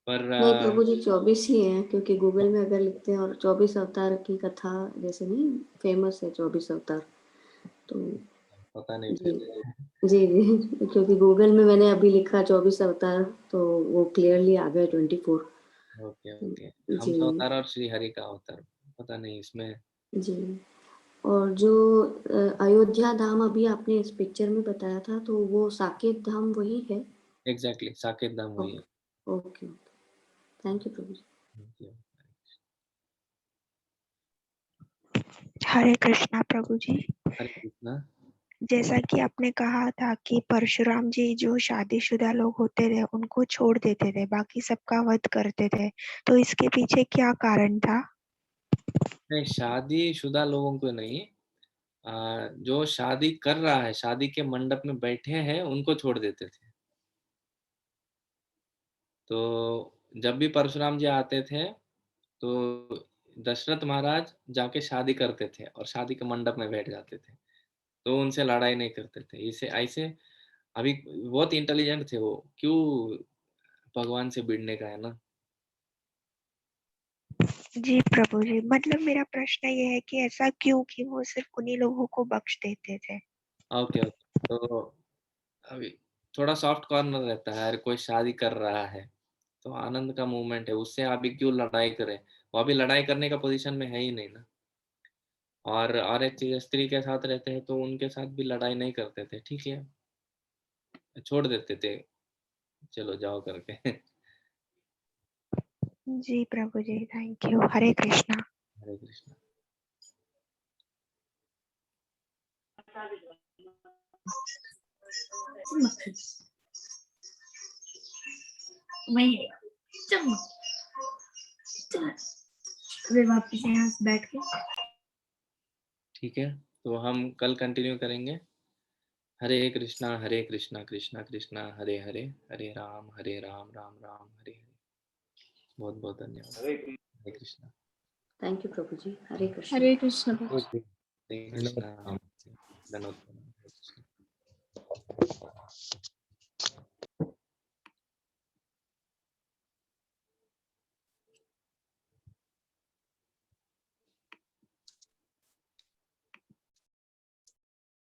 पर नहीं प्रभु जी, 24 ही हैं, क्योंकि गूगल में अगर लिखते हैं और 24 अवतार की कथा जैसे नहीं फेमस है 24 अवतार, तो पता नहीं जी फिर। जी जी, क्योंकि गूगल में मैंने अभी लिखा 24 अवतार तो वो क्लियरली आ गया 24। ओके ओके, जी हंस अवतार और श्री हरि का अवतार, पता नहीं इसमें। जी। और जो अयोध्या धाम अभी आपने इस पिक्चर में बताया था, तो वो साकेत धाम वही है? एग्जैक्टली साकेत धाम हुई है। ओके ओके, थैंक यू प्रभु जी। Thank you. हरे कृष्णा प्रभु जी। हरे कृष्णा। जैसा कि आपने कहा था कि परशुराम जी जो शादीशुदा लोग होते थे उनको छोड़ देते थे, बाकी सबका वध करते थे, तो इसके पीछे क्या कारण था? नहीं, शादीशुदा लोगों को नहीं, जो शादी कर रहा है, शादी के मंडप में बैठे हैं, उनको छोड़ देते थे। तो जब भी परशुराम जी आते थे, तो दशरथ महाराज जाके शादी करते थे और शादी के मंडप में बैठ जाते थे, तो उनसे लड़ाई नहीं करते थे। इसे ऐसे अभी बहुत इंटेलिजेंट थे वो, क्यों भगवान से भिड़ने का, है ना। जी प्रभु जी, मतलब मेरा प्रश्न ये है कि ऐसा क्यों कि वो सिर्फ उन्हीं लोगों को बख्श देते थे? ओके ओके, तो अभी थोड़ा सॉफ्ट कॉर्नर रहता है, अगर कोई शादी कर रहा है तो आनंद का मूवमेंट है, उससे अभी क्यों लड़ाई करे, वो अभी लड़ाई करने का पोजीशन में है ही नहीं ना। और एक चीज, स्त्री के साथ रहते हैं तो उनके साथ भी लड़ाई नहीं करते थे, ठीक है, छोड़ देते थे, चलो जाओ करके। जी प्रभु जी, थैंक यू। हरे कृष्णा। हरे कृष्णा। वही चलो चलो फिर वापस यहाँ से बैठ के। ठीक है, तो हम कल कंटिन्यू करेंगे। हरे कृष्णा कृष्णा कृष्णा हरे हरे, हरे राम राम राम हरे हरे। बहुत बहुत धन्यवाद। हरे कृष्णा। थैंक यू प्रभु जी, हरे कृष्णा। हरे कृष्ण प्रभु जी। हरे कृष्णा। धन्यवाद। हरे कृष्णा।